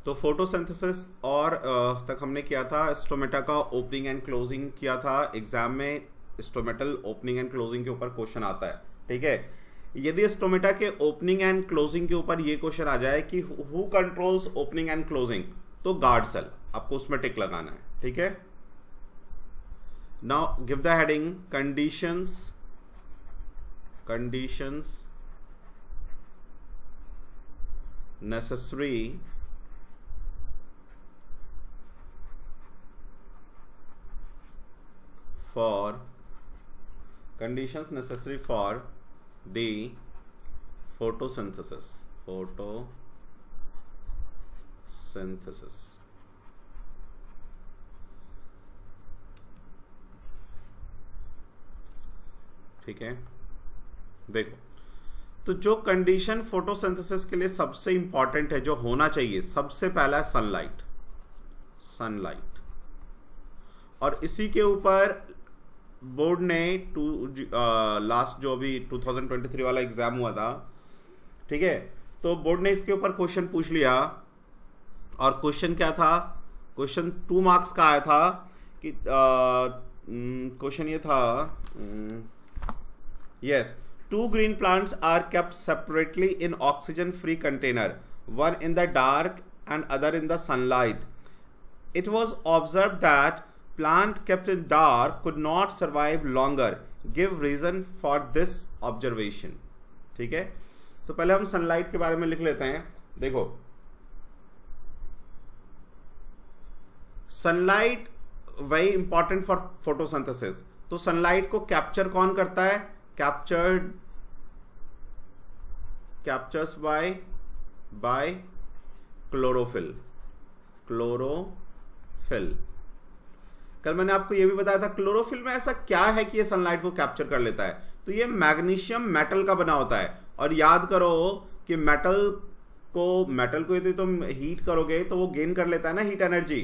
तो फोटोसिंथेसिस और तक हमने किया था, स्टोमेटा का ओपनिंग एंड क्लोजिंग किया था। एग्जाम में स्टोमेटल ओपनिंग एंड क्लोजिंग के ऊपर क्वेश्चन आता है, ठीक है। यदि स्टोमेटा के ओपनिंग एंड क्लोजिंग के ऊपर ये क्वेश्चन आ जाए कि who controls opening and closing, तो गार्ड सेल, आपको उसमें टिक लगाना है, ठीक है। Now give the heading conditions necessary for the photosynthesis ठीक है। देखो, तो जो कंडीशन फोटोसिंथेसिस के लिए सबसे इंपॉर्टेंट है, जो होना चाहिए, सबसे पहला है सनलाइट। और इसी के ऊपर बोर्ड ने लास्ट जो अभी 2023 वाला एग्जाम हुआ था, ठीक है, तो बोर्ड ने इसके ऊपर क्वेश्चन पूछ लिया। और क्वेश्चन क्या था? क्वेश्चन 2 मार्क्स का आया था कि क्वेश्चन ये था, yes, 2 green plants are kept separately in oxygen free container, one in the dark and other in the sunlight. It was observed that plant kept in dark could not survive longer. Give reason for this observation. ठीक है, तो पहले हम sunlight के बारे में लिख लेते हैं। देखो, sunlight very important for photosynthesis. तो सनलाइट को कैप्चर कौन करता है? Captures bye chlorophyll. कल मैंने आपको यह भी बताया था, क्लोरोफिल में ऐसा क्या है कि ये सनलाइट को कैप्चर कर लेता है। तो ये मैग्नीशियम मेटल का बना होता है। और याद करो कि मेटल को यदि तुम हीट करोगे तो वो गेन कर लेता है ना हीट एनर्जी,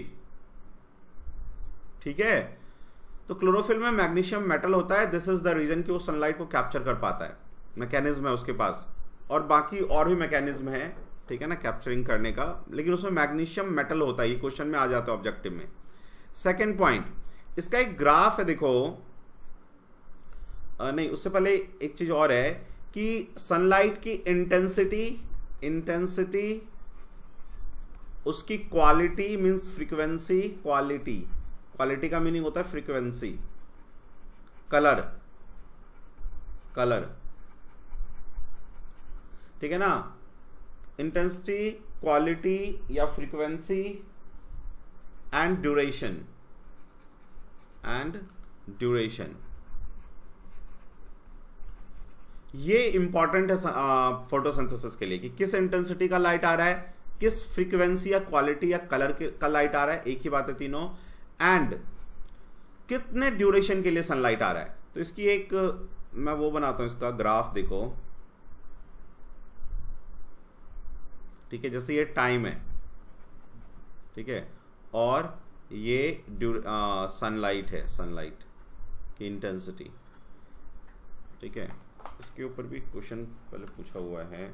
ठीक है। तो क्लोरोफिल में मैग्नीशियम मेटल होता है। दिस इज द रीजन कि वो सनलाइट को कैप्चर कर पाता है। मैकेनिज्म है उसके पास, और बाकी और भी मैकेनिज्म है, ठीक है ना, कैप्चरिंग करने का, लेकिन उसमें मैग्नीशियम मेटल होता है। ये क्वेश्चन में आ जाता है ऑब्जेक्टिव में। सेकेंड पॉइंट, इसका एक ग्राफ है, देखो, नहीं उससे पहले एक चीज और है कि सनलाइट की इंटेंसिटी, उसकी क्वालिटी मीन्स फ्रीक्वेंसी, क्वालिटी का मीनिंग होता है फ्रीक्वेंसी, कलर, ठीक है ना। इंटेंसिटी, क्वालिटी या फ्रीक्वेंसी एंड ड्यूरेशन, ये इंपॉर्टेंट है फोटोसिंथेसिस के लिए कि किस इंटेंसिटी का लाइट आ रहा है, किस फ्रीक्वेंसी या क्वालिटी या कलर का लाइट आ रहा है, एक ही बात है तीनों, एंड कितने ड्यूरेशन के लिए सनलाइट आ रहा है। तो इसकी एक मैं वो बनाता हूं, इसका ग्राफ देखो, ठीक है। जैसे ये टाइम है, ठीक है, और ये सनलाइट है, सनलाइट की इंटेंसिटी, ठीक है। इसके ऊपर भी क्वेश्चन पहले पूछा हुआ है,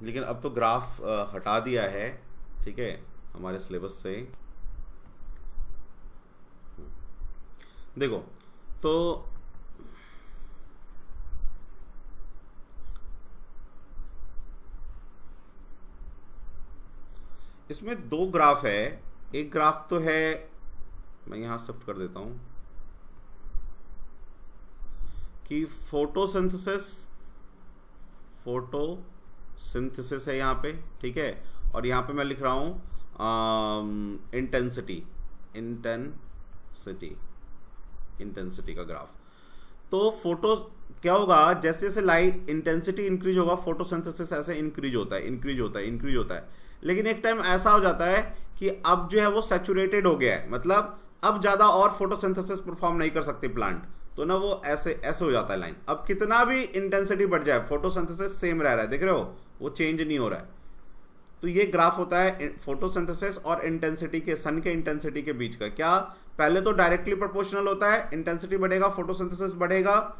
लेकिन अब तो ग्राफ हटा दिया है, ठीक है, हमारे सिलेबस से। देखो, तो इसमें 2 ग्राफ है। एक ग्राफ तो है, मैं यहां शिफ्ट कर देता हूं, कि फोटोसिंथेसिस है यहाँ पे, ठीक है, और यहाँ पे मैं लिख रहा हूँ इंटेंसिटी का ग्राफ। तो क्या होगा, जैसे जैसे लाइट इंटेंसिटी इंक्रीज होगा, फोटोसिंथेसिस ऐसे इंक्रीज होता है। लेकिन एक टाइम ऐसा हो जाता है कि अब जो है वो सैचुरेटेड हो गया है, मतलब अब ज्यादा और फोटोसिंथेसिस परफॉर्म नहीं कर सकते प्लांट, तो ना वो ऐसे हो जाता है लाइन। अब कितना भी इंटेंसिटी बढ़ जाए, फोटोसिंथेसिस सेम रह रहा है, देख रहे हो, वो चेंज नहीं हो रहा है। तो ये ग्राफ होता है फोटोसिंथेसिस और इंटेंसिटी के, सन के इंटेंसिटी के बीच का। क्या पहले तो डायरेक्टली प्रोपोर्शनल होता है, इंटेंसिटी बढ़ेगा, फोटोसिंथेसिस बढ़ेगा,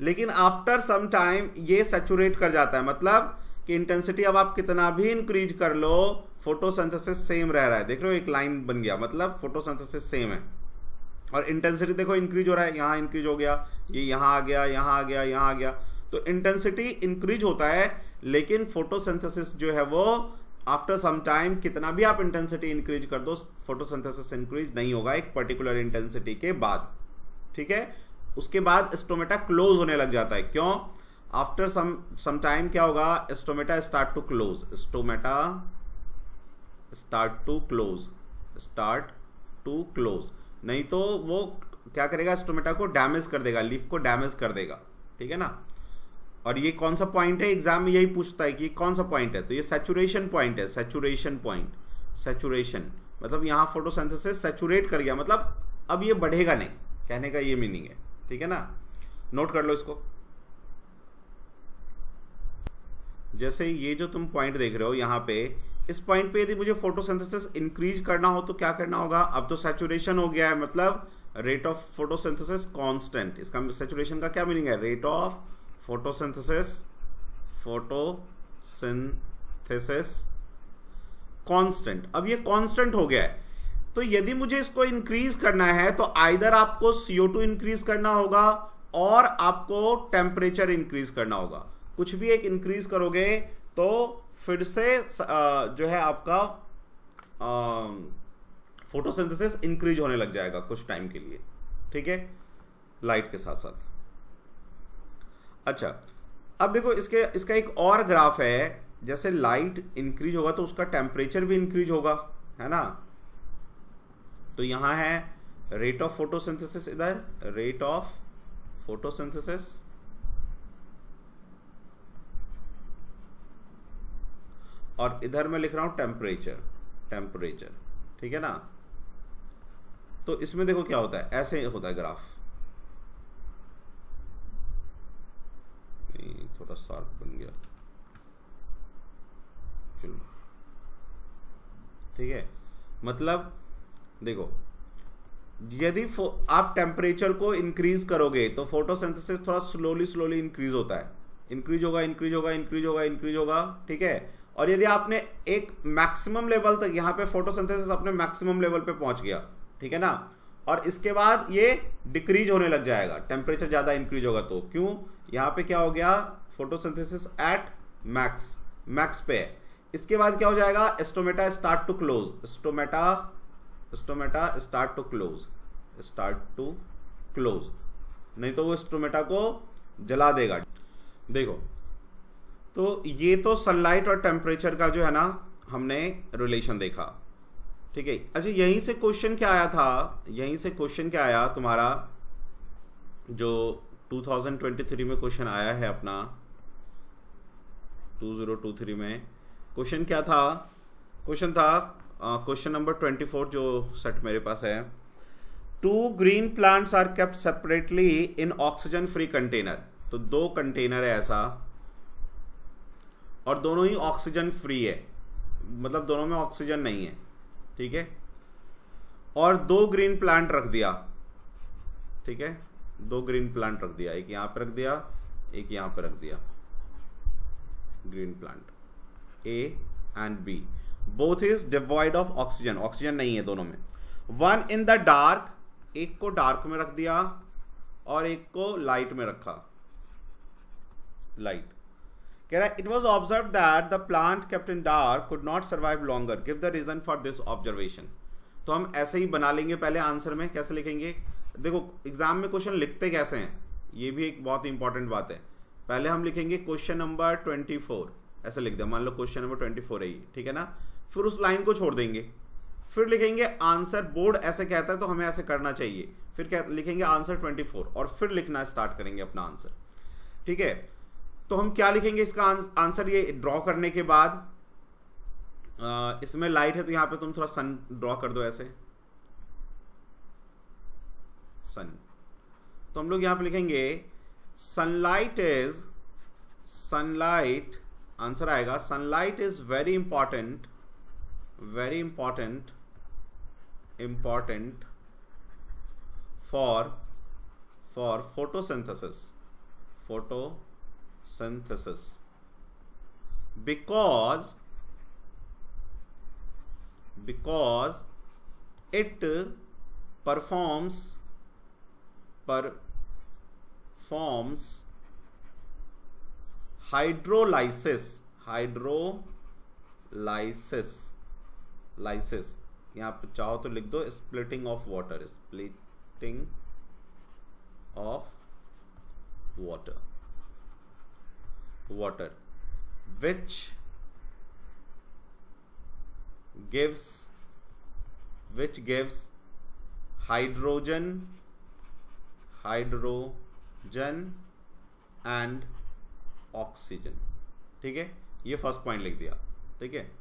लेकिन आफ्टर सम टाइम ये सैचुरेट कर जाता है, मतलब कि इंटेंसिटी अब आप कितना भी इंक्रीज कर लो, फोटोसिंथेसिस सेम रह रहा है। देख रहे हो एक लाइन बन गया, मतलब फोटोसिंथेसिस सेम है। और इंटेंसिटी देखो इंक्रीज हो रहा है, यहाँ इंक्रीज हो गया, ये यहाँ आ गया, यहाँ आ गया, यहाँ आ गया। तो इंटेंसिटी इंक्रीज होता है, लेकिन फोटोसिंथेसिस जो है वो आफ्टर सम टाइम कितना भी आप इंटेंसिटी इंक्रीज कर दो, फोटोसिंथेसिस इंक्रीज नहीं होगा एक पर्टिकुलर इंटेंसिटी के बाद। ठीक है, उसके बाद स्टोमेटा क्लोज होने लग जाता है। क्यों? आफ्टर सम टाइम क्या होगा, stomata start to close, stomata start to close, start to close. नहीं तो वो क्या करेगा, स्टोमेटा को डैमेज कर देगा, लीफ को डैमेज कर देगा। ठीक है ना। और ये कौन सा पॉइंट है, एग्जाम में यही पूछता है कि कौन सा पॉइंट है, तो ये सैचुरेशन पॉइंट है, सैचुरेशन पॉइंट। सैचुरेशन मतलब यहां फोटोसिंथेसिस सैचुरेट कर गया, मतलब अब ये बढ़ेगा नहीं, कहने का ये मीनिंग है। ठीक है ना, नोट कर लो इसको। जैसे ये जो तुम पॉइंट देख रहे हो यहाँ पे, इस पॉइंट पे यदि मुझे फोटोसिंथेसिस इंक्रीज करना हो तो क्या करना होगा, अब तो सैचुरेशन हो गया है, मतलब रेट ऑफ फोटोसिंथेसिस कांस्टेंट। इसका सैचुरेशन का क्या मीनिंग है, rate of photosynthesis, photosynthesis constant. अब ये कांस्टेंट हो गया है, तो यदि मुझे इसको इंक्रीज करना है तो आइदर आपको CO2 इंक्रीज करना होगा और आपको टेम्परेचर इंक्रीज करना होगा। कुछ भी एक इंक्रीज करोगे तो फिर से जो है आपका फोटोसिंथेसिस इंक्रीज होने लग जाएगा कुछ टाइम के लिए। ठीक है, लाइट के साथ साथ। अच्छा, अब देखो इसका एक और ग्राफ है। जैसे लाइट इंक्रीज होगा तो उसका टेम्परेचर भी इंक्रीज होगा, है ना। तो यहां है रेट ऑफ फोटोसिंथेसिस, इधर रेट ऑफ फोटोसिंथेसिस, और इधर मैं लिख रहा हूं टेम्परेचर, टेम्परेचर। ठीक है ना। तो इसमें देखो क्या होता है, ऐसे होता है ग्राफ, थोड़ा शार्प बन गया, चलो ठीक है। मतलब देखो, यदि आप टेम्परेचर को इंक्रीज करोगे तो फोटोसिंथेसिस थोड़ा स्लोली इंक्रीज होता है, इंक्रीज होगा, इंक्रीज होगा, इंक्रीज होगा, इंक्रीज होगा। ठीक है। और यदि आपने एक मैक्सिमम लेवल तक, यहाँ पे फोटोसिंथेसिस अपने मैक्सिमम लेवल पे पहुंच गया, ठीक है ना, और इसके बाद ये डिक्रीज होने लग जाएगा, टेम्परेचर ज्यादा इंक्रीज होगा तो। क्यों? यहाँ पे क्या हो गया, फोटोसिंथेसिस एट मैक्स, मैक्स पे है। इसके बाद क्या हो जाएगा, stomata start to close, stomata start to close, start to close, नहीं तो वो स्टोमेटा को जला देगा। देखो, तो ये तो सनलाइट और टेम्परेचर का जो है ना हमने रिलेशन देखा। ठीक है। अच्छा, यहीं से क्वेश्चन क्या आया था, यहीं से क्वेश्चन क्या आया तुम्हारा, जो 2023 में क्वेश्चन आया है अपना, 2023 में क्वेश्चन क्या था, क्वेश्चन था क्वेश्चन नंबर 24 जो सेट मेरे पास है। 2 green plants are kept separately in oxygen free container. तो 2 कंटेनर है ऐसा, और दोनों ही ऑक्सीजन फ्री है, मतलब दोनों में ऑक्सीजन नहीं है। ठीक है। और 2 ग्रीन प्लांट रख दिया। ठीक है, 2 ग्रीन प्लांट रख दिया, एक यहां पर रख दिया, एक यहां पर रख दिया, green plant A and B, both is devoid of oxygen, oxygen नहीं है दोनों में। वन इन द डार्क, एक को डार्क में रख दिया और एक को लाइट में रखा, लाइट। कह रहा है it was observe that the plant kept in dark could not survive longer, give the reason for this observation. तो हम ऐसे ही बना लेंगे पहले आंसर में, कैसे लिखेंगे, देखो एग्जाम में क्वेश्चन लिखते कैसे हैं, ये भी एक बहुत इंपॉर्टेंट बात है। पहले हम लिखेंगे क्वेश्चन नंबर 24, ऐसे लिख दे, मान लो क्वेश्चन नंबर 24 है ये, ठीक है ना। फिर उस लाइन को छोड़ देंगे, फिर लिखेंगे आंसर, बोर्ड ऐसे कहता है तो हमें ऐसे करना चाहिए। फिर क्या लिखेंगे, आंसर 24, और फिर लिखना स्टार्ट करेंगे अपना आंसर। ठीक है। तो हम क्या लिखेंगे इसका आंसर, ये ड्रॉ करने के बाद इसमें लाइट है तो यहां पे तुम थोड़ा सन ड्रॉ कर दो ऐसे, सन। तो हम लोग यहां पे लिखेंगे सनलाइट इज, सनलाइट, आंसर आएगा sunlight is very important, very important, important for photosynthesis, photosynthesis. because it performs hydrolysis यहाँ पे चाहो तो लिख दो splitting of water which gives hydrogen and oxygen। ठीक है, ये फर्स्ट पॉइंट लिख दिया। ठीक है,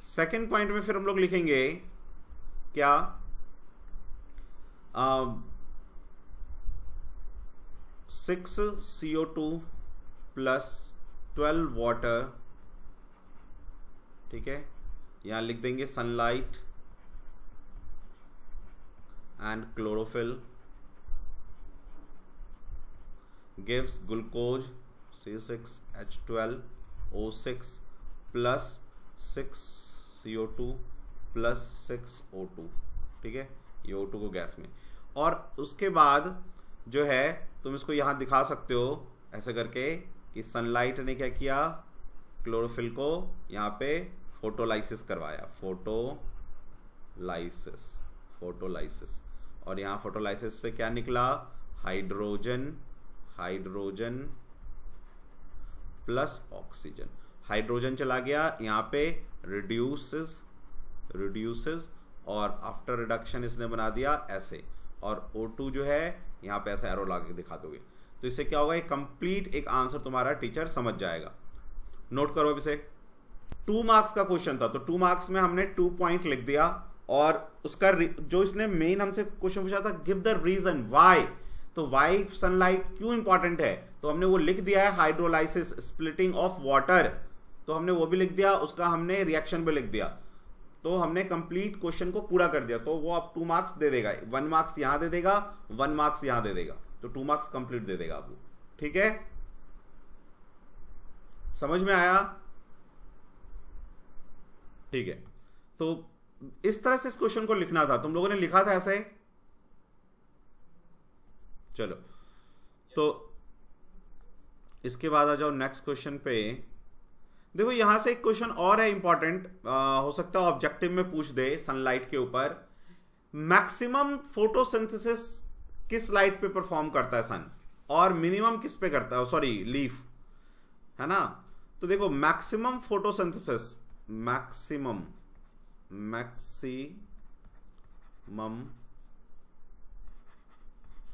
सेकंड पॉइंट में फिर हम लोग लिखेंगे क्या, 6 CO2 प्लस 12 वाटर। ठीक है, यहां लिख देंगे sunlight and chlorophyll gives glucose C6H12O6 plus 6 CO2 plus 6 O2। ठीक है, ये O2 को गैस में, और उसके बाद जो है तुम इसको यहाँ दिखा सकते हो ऐसे करके कि सनलाइट ने क्या किया, क्लोरोफिल को यहाँ पे फोटोलाइसिस करवाया, फोटोलाइसिस, और यहाँ फोटोलाइसिस से क्या निकला, हाइड्रोजन प्लस ऑक्सीजन। हाइड्रोजन चला गया यहाँ पे, रिड्यूसेस, और आफ्टर रिडक्शन इसने बना दिया ऐसे, और O2 जो है यहाँ पे ऐसा एरो लगा के दिखा दोगे तो इससे क्या होगा, एक कंप्लीट एक आंसर तुम्हारा टीचर समझ जाएगा। नोट करो अब इसे। 2 मार्क्स का क्वेश्चन था, तो 2 मार्क्स में हमने 2 पॉइंट लिख दिया, और उसका जो इसने मेन हमसे क्वेश्चन पूछा था, गिव द रीजन वाई, तो वाई सनलाइट क्यों इंपॉर्टेंट है, तो हमने वो लिख दिया है, हाइड्रोलाइसिस, स्प्लिटिंग ऑफ वाटर, तो हमने वो भी लिख दिया, उसका हमने रिएक्शन भी लिख दिया, तो हमने कंप्लीट क्वेश्चन को पूरा कर दिया। तो वो अब 2 मार्क्स दे देगा, 1 मार्क्स यहां दे देगा, 1 मार्क्स यहां दे देगा, तो 2 मार्क्स कंप्लीट दे देगा आपको। ठीक है, समझ में आया? ठीक है, तो इस तरह से इस क्वेश्चन को लिखना था, तुम लोगों ने लिखा था ऐसे। चलो, तो इसके बाद आ जाओ नेक्स्ट क्वेश्चन पे। देखो यहां से एक क्वेश्चन और है इंपॉर्टेंट, हो सकता है ऑब्जेक्टिव में पूछ दे सनलाइट के ऊपर। मैक्सिमम फोटोसिंथेसिस किस लाइट पे परफॉर्म करता है सन, और मिनिमम किस पे करता है, सॉरी लीफ, है ना। तो देखो मैक्सिमम फोटोसिंथेसिस, मैक्सिमम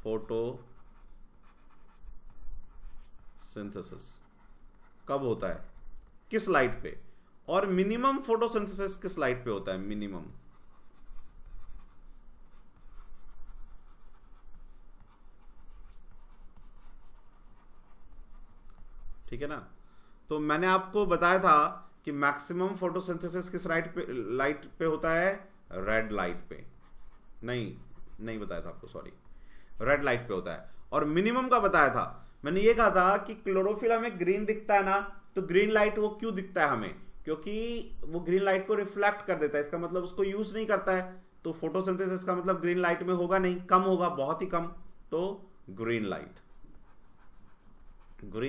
फोटोसिंथेसिस कब होता है, किस लाइट पे, और मिनिमम फोटोसिंथेसिस किस लाइट पे होता है, मिनिमम। ठीक है ना, तो मैंने आपको बताया था कि मैक्सिमम फोटोसिंथेसिस किस लाइट पे होता है, रेड लाइट पे, नहीं बताया था आपको, सॉरी, रेड लाइट पे होता है। और मिनिमम का बताया था, मैंने ये कहा था कि क्लोरोफिल हमें ग्रीन दिखता है ना, तो ग्रीन लाइट वो क्यों दिखता है हमें, क्योंकि वो ग्रीन लाइट को रिफ्लेक्ट कर देता है, इसका मतलब उसको यूज नहीं करता है, तो फोटोसिंथेसिस का मतलब ग्रीन लाइट में होगा नहीं, कम होगा, बहुत ही कम, तो ग्रीन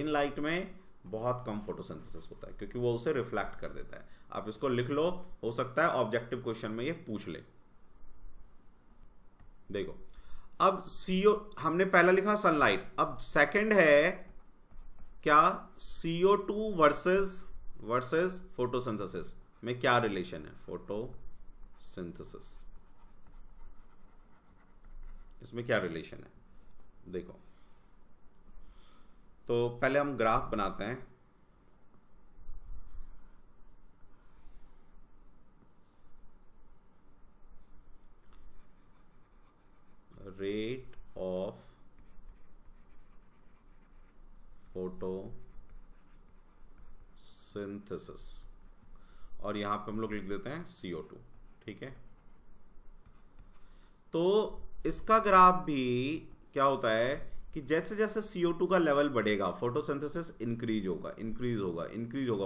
लाइट में बहुत कम फोटोसिंथेसिस होता है, क्योंकि वो उसे रिफ्लेक्ट कर देता है। आप इसको लिख लो, हो सकता है ऑब्जेक्टिव क्वेश्चन में ये पूछ ले। देखो अब CO हमने पहला लिखा सनलाइट, अब सेकंड है क्या, CO2 वर्सेस फोटोसिंथेसिस में क्या रिलेशन है, फोटोसिंथेसिस इसमें क्या रिलेशन है। देखो तो पहले हम ग्राफ बनाते हैं। रेट ऑफ फोटोसिंथेसिस, और यहां पे हम लोग लिख देते हैं CO2। ठीक है, तो इसका ग्राफ भी क्या होता है कि जैसे जैसे CO2 का लेवल बढ़ेगा फोटोसिंथेसिस इंक्रीज होगा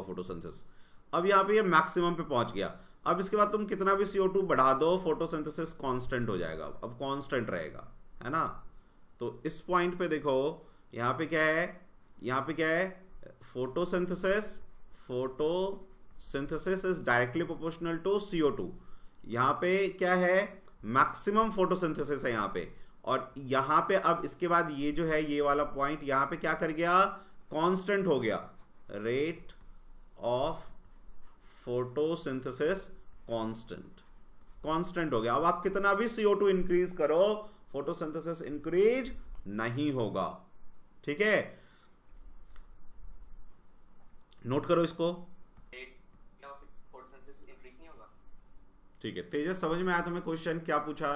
फोटोसिंथेसिस। अब यहाँ पे ये मैक्सिमम पे पहुंच गया। अब इसके बाद तुम कितना भी CO2 बढ़ा दो, फोटोसिंथेसिस कांस्टेंट हो जाएगा, अब कांस्टेंट रहेगा, है ना। तो इस पॉइंट पे देखो यहाँ पे क्या है, photosynthesis is directly proportional to CO2। यहाँ पे क्या है, मैक्सिमम फोटोसिंथेसिस है यहाँ पे। और यहाँ पे अब इसके बाद ये जो है ये वाला पॉइंट यहाँ पे क्या कर गया, कांस्टेंट हो गया, रेट ऑफ फोटोसिंथेसिस कांस्टेंट हो गया। अब आप कितना भी CO2 इंक्रीज करो, फोटोसिंथेसिस इंक्रीज नहीं होगा। ठीक है, नोट करो इसको। ठीक है तेजस, समझ में आया तुम्हें क्वेश्चन क्या पूछा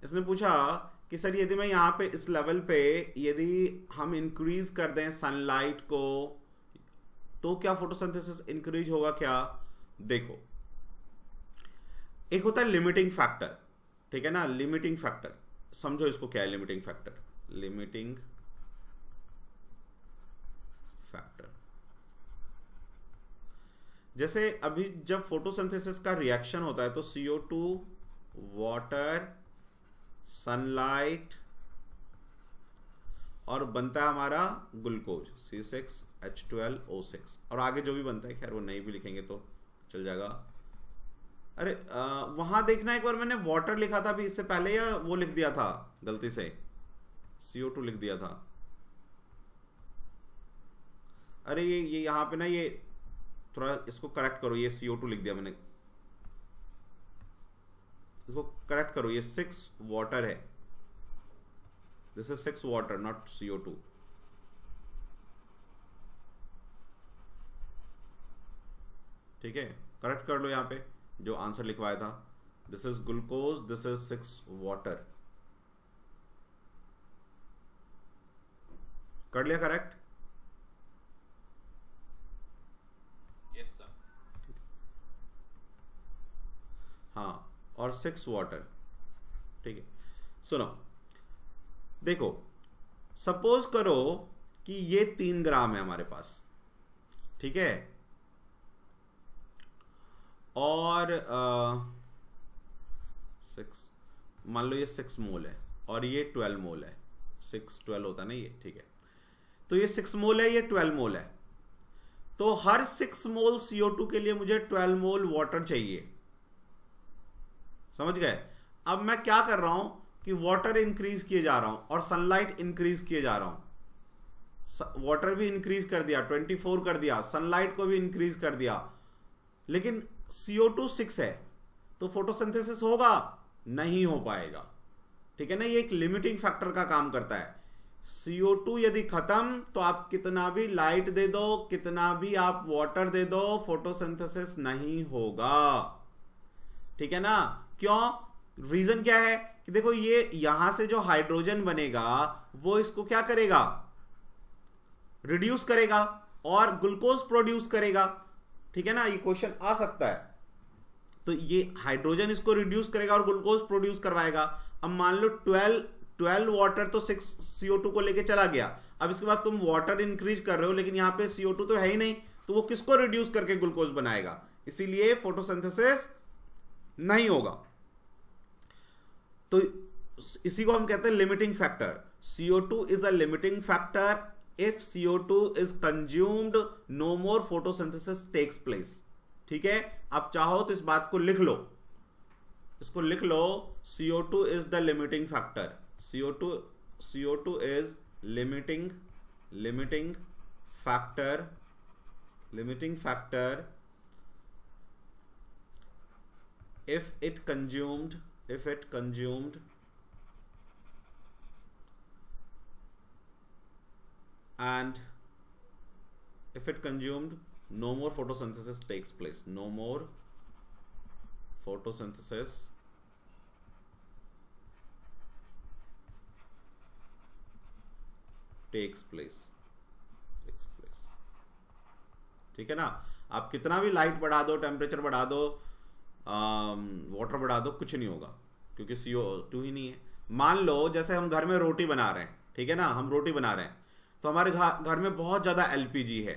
इसने पूछा कि सर यदि मैं यहाँ पे इस लेवल पे यदि हम इंक्रीज कर दें सनलाइट को तो क्या फोटोसिंथेसिस इंक्रीज होगा क्या। देखो एक होता है लिमिटिंग फैक्टर, ठीक है ना, लिमिटिंग फैक्टर समझो इसको क्या है। लिमिटिंग फैक्टर जैसे अभी जब फोटोसिंथेसिस का रिएक्शन होता है तो CO2 वाटर सनलाइट और बनता है हमारा ग्लूकोज C6H12O6 और आगे जो भी बनता है, खैर वो नहीं भी लिखेंगे तो चल जाएगा। अरे वहां देखना एक बार मैंने वाटर लिखा था अभी इससे पहले या वो लिख दिया था गलती से, CO2 लिख दिया था। अरे ये यहां पे ना ये थोड़ा इसको करेक्ट करो, ये CO2 लिख दिया मैंने, इसको करेक्ट करो, ये 6 वाटर है, this is 6 water not CO2। ठीक है, करेक्ट कर लो यहां पे जो आंसर लिखवाया था, this is glucose, this is 6 water. कर लिया करेक्ट? Yes sir. हाँ, और 6 वाटर। ठीक है, सुनो देखो, सपोज करो कि ये 3 ग्राम है हमारे पास, ठीक है, और 6 मान लो ये 6 मोल है और ये 12 मोल है, 6-12 होता है ना ये, ठीक है। तो ये 6 मोल है, ये 12 मोल है, तो हर 6 मोल CO2 के लिए मुझे 12 मोल वाटर चाहिए, समझ गए। अब मैं क्या कर रहा हूं कि वाटर इंक्रीज किए जा रहा हूं और सनलाइट इंक्रीज किए जा रहा हूं। वाटर भी इंक्रीज कर दिया, 24 कर दिया, सनलाइट को भी इंक्रीज कर दिया, लेकिन CO2 6 है तो फोटोसिंथेसिस होगा नहीं हो पाएगा, ठीक है ना। ये एक लिमिटिंग फैक्टर का काम करता है। CO2 यदि खत्म तो आप कितना भी लाइट दे दो, कितना भी आप वाटर दे दो, फोटोसिंथेसिस नहीं होगा, ठीक है ना। क्यों? रीजन क्या है कि देखो ये यहां से जो हाइड्रोजन बनेगा वो इसको क्या करेगा, रिड्यूस करेगा और ग्लूकोज प्रोड्यूस करेगा, ठीक है ना। ये क्वेश्चन आ सकता है। तो ये हाइड्रोजन इसको रिड्यूस करेगा और ग्लूकोज प्रोड्यूस करवाएगा। अब मान लो 12 वाटर तो 6 CO2 को लेके चला गया, अब इसके बाद तुम वाटर इंक्रीज कर रहे हो लेकिन यहां पे CO2 तो है ही नहीं, तो वो किसको रिड्यूस करके ग्लूकोज बनाएगा, इसीलिए फोटोसिंथेसिस नहीं होगा। तो इसी को हम कहते हैं limiting factor. CO2 is a limiting factor if CO2 is consumed no more photosynthesis takes place, ठीक है। आप चाहो तो इस बात को लिख लो, इसको लिख लो, CO2 is the limiting factor, CO2 is limiting factor if it consumed and if it consumed no more photosynthesis takes place, no more photosynthesis takes place, ठीक है ना। आप कितना भी लाइट बढ़ा दो, टेम्परेचर बढ़ा दो, वाटर बढ़ा दो, कुछ नहीं होगा क्योंकि CO2 ही नहीं है। मान लो जैसे हम घर में रोटी बना रहे हैं, ठीक है ना, हम रोटी बना रहे हैं तो हमारे घर में बहुत ज़्यादा एलपीजी है,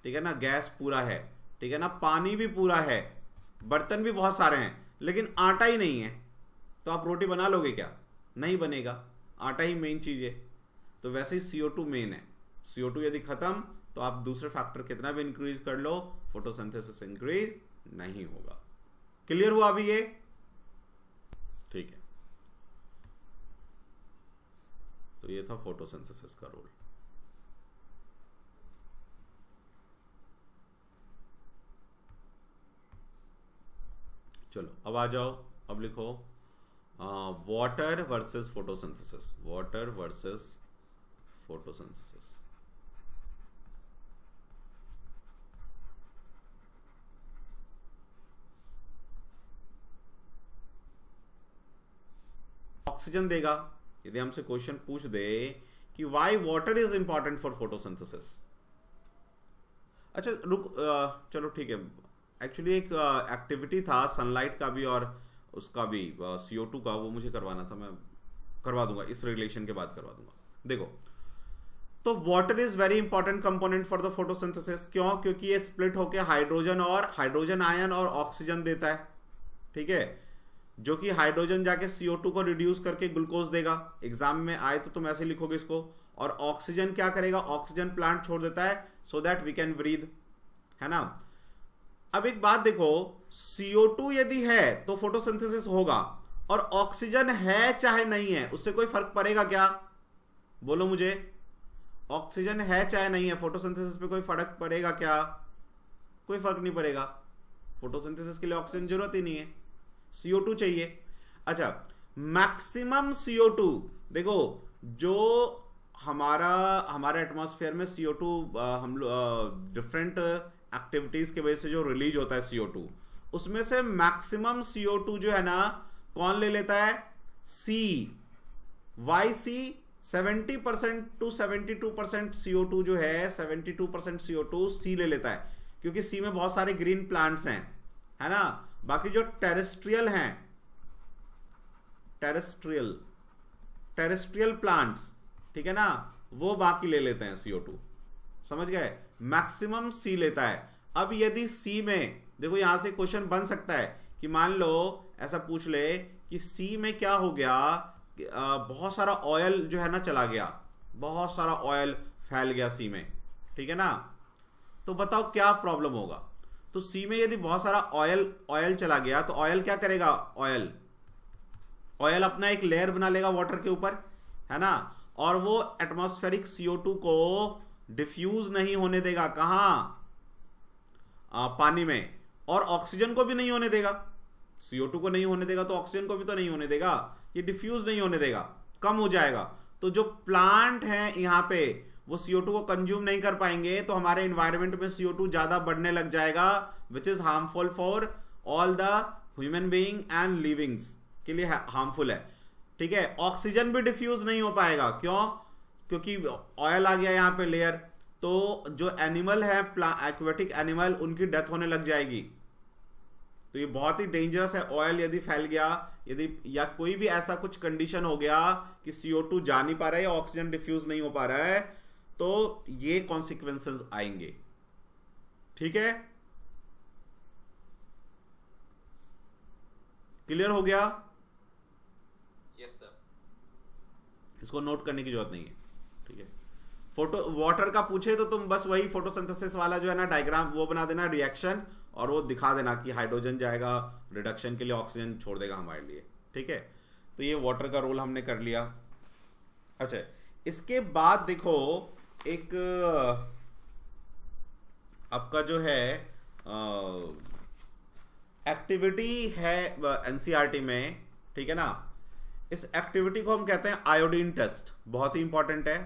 ठीक है ना, गैस पूरा है, ठीक है ना, पानी भी पूरा है, बर्तन भी बहुत सारे हैं, लेकिन आटा ही नहीं है, तो आप रोटी बना लोगे क्या? नहीं बनेगा, आटा ही मेन चीज़ है। तो वैसे ही CO2 मेन है। CO2 यदि खत्म तो आप दूसरे फैक्टर कितना भी इंक्रीज कर लो, फोटोसिंथेसिस इंक्रीज नहीं होगा। क्लियर हुआ अभी ये? ठीक है, तो ये था फोटोसिंथेसिस का रोल। चलो अब आ जाओ, अब लिखो water versus photosynthesis, water versus photosynthesis. Oxygen देगा। यदि हमसे क्वेश्चन पूछ दे कि why water is important for photosynthesis, अच्छा रुक, चलो ठीक है, एक्चुअली एक एक्टिविटी था सनलाइट का भी और उसका भी CO2 का, वो मुझे करवाना था, मैं करवा दूंगा, इस रिलेशन के बाद करवा दूंगा। देखो, तो water is very important component for the photosynthesis. क्यों? क्योंकि ये स्प्लिट होकर हाइड्रोजन आयन और ऑक्सीजन देता है, ठीक है, जो कि हाइड्रोजन जाके CO2 को रिड्यूस करके ग्लूकोज देगा। एग्जाम में आए तो तुम ऐसे लिखोगे इसको। और ऑक्सीजन क्या करेगा? ऑक्सीजन प्लांट छोड़ देता है so that we can breathe, है ना। अब एक बात देखो, CO2 यदि है तो फोटोसिंथेसिस होगा, और ऑक्सीजन है चाहे नहीं है उससे कोई फर्क पड़ेगा क्या? बोलो मुझे, ऑक्सीजन है चाहे नहीं है, फोटोसिंथेसिस पे कोई फर्क पड़ेगा क्या? कोई फर्क नहीं पड़ेगा। फोटोसिंथेसिस के लिए ऑक्सीजन जरूरत ही नहीं है, CO2 चाहिए। अच्छा, मैक्सिमम CO2 देखो, जो हमारे एटमॉस्फेयर में CO2 हम डिफरेंट एक्टिविटीज की वजह से जो रिलीज होता है CO2, उसमें से मैक्सिमम CO2 जो है ना, कौन ले लेता है? C। Y C? 70% to 72% CO2 जो है, 72% CO2 C ले लेता है, क्योंकि C में बहुत सारे ग्रीन प्लांट्स हैं, है ना। बाकी जो टेरेस्ट्रियल हैं, टेरेस्ट्रियल प्लांट्स, ठीक है ना, वो बाकी ले लेते हैं CO2, समझ गए। मैक्सिमम C लेता है। अब यदि C में देखो, यहां से क्वेश्चन बन सकता है कि मान लो ऐसा पूछ ले कि C में क्या हो गया, बहुत सारा ऑयल जो है ना चला गया, बहुत सारा ऑयल फैल गया C में, ठीक है ना, तो बताओ क्या प्रॉब्लम होगा। तो C में यदि बहुत सारा ऑयल चला गया तो ऑयल क्या करेगा? ऑयल अपना एक लेयर बना लेगा वाटर के ऊपर, है ना, और वो एटमॉस्फेरिक CO2 को डिफ्यूज नहीं होने देगा। कहां? पानी में। और ऑक्सीजन को भी नहीं होने देगा। CO2 को नहीं होने देगा तो ऑक्सीजन को भी तो नहीं होने देगा, ये डिफ्यूज नहीं होने देगा, कम हो जाएगा। तो जो प्लांट हैं यहां पे वो CO2 को कंज्यूम नहीं कर पाएंगे, तो हमारे एनवायरनमेंट में CO2 ज्यादा बढ़ने लग जाएगा, which is harmful for all the human being and livings, के लिए हार्मफुल है, ठीक है। ऑक्सीजन भी डिफ्यूज नहीं हो पाएगा। क्यों? क्योंकि ऑयल आ गया यहाँ पे लेयर, तो जो एनिमल है, एक्वेटिक एनिमल, उनकी डेथ होने लग जाएगी। तो ये बहुत ही डेंजरस है। ऑयल यदि फैल गया, यदि या कोई भी ऐसा कुछ कंडीशन हो गया कि CO2 जा नहीं पा रहा है या ऑक्सीजन डिफ्यूज नहीं हो पा रहा है, तो ये कॉन्सिक्वेंसेस आएंगे, ठीक है। क्लियर हो गया? Yes sir. इसको नोट करने की जरूरत नहीं है, ठीक है। वाटर का पूछे तो तुम बस वही फोटोसिंथेसिस वाला जो है ना डायग्राम वो बना देना, रिएक्शन, और वो दिखा देना कि हाइड्रोजन जाएगा रिडक्शन के लिए, ऑक्सीजन छोड़ देगा हमारे लिए, ठीक है। तो ये वाटर का रोल हमने कर लिया। अच्छा, इसके बाद देखो एक आपका जो है एक्टिविटी है NCERT में, ठीक है ना। इस एक्टिविटी को हम कहते हैं आयोडीन टेस्ट, बहुत ही इंपॉर्टेंट है।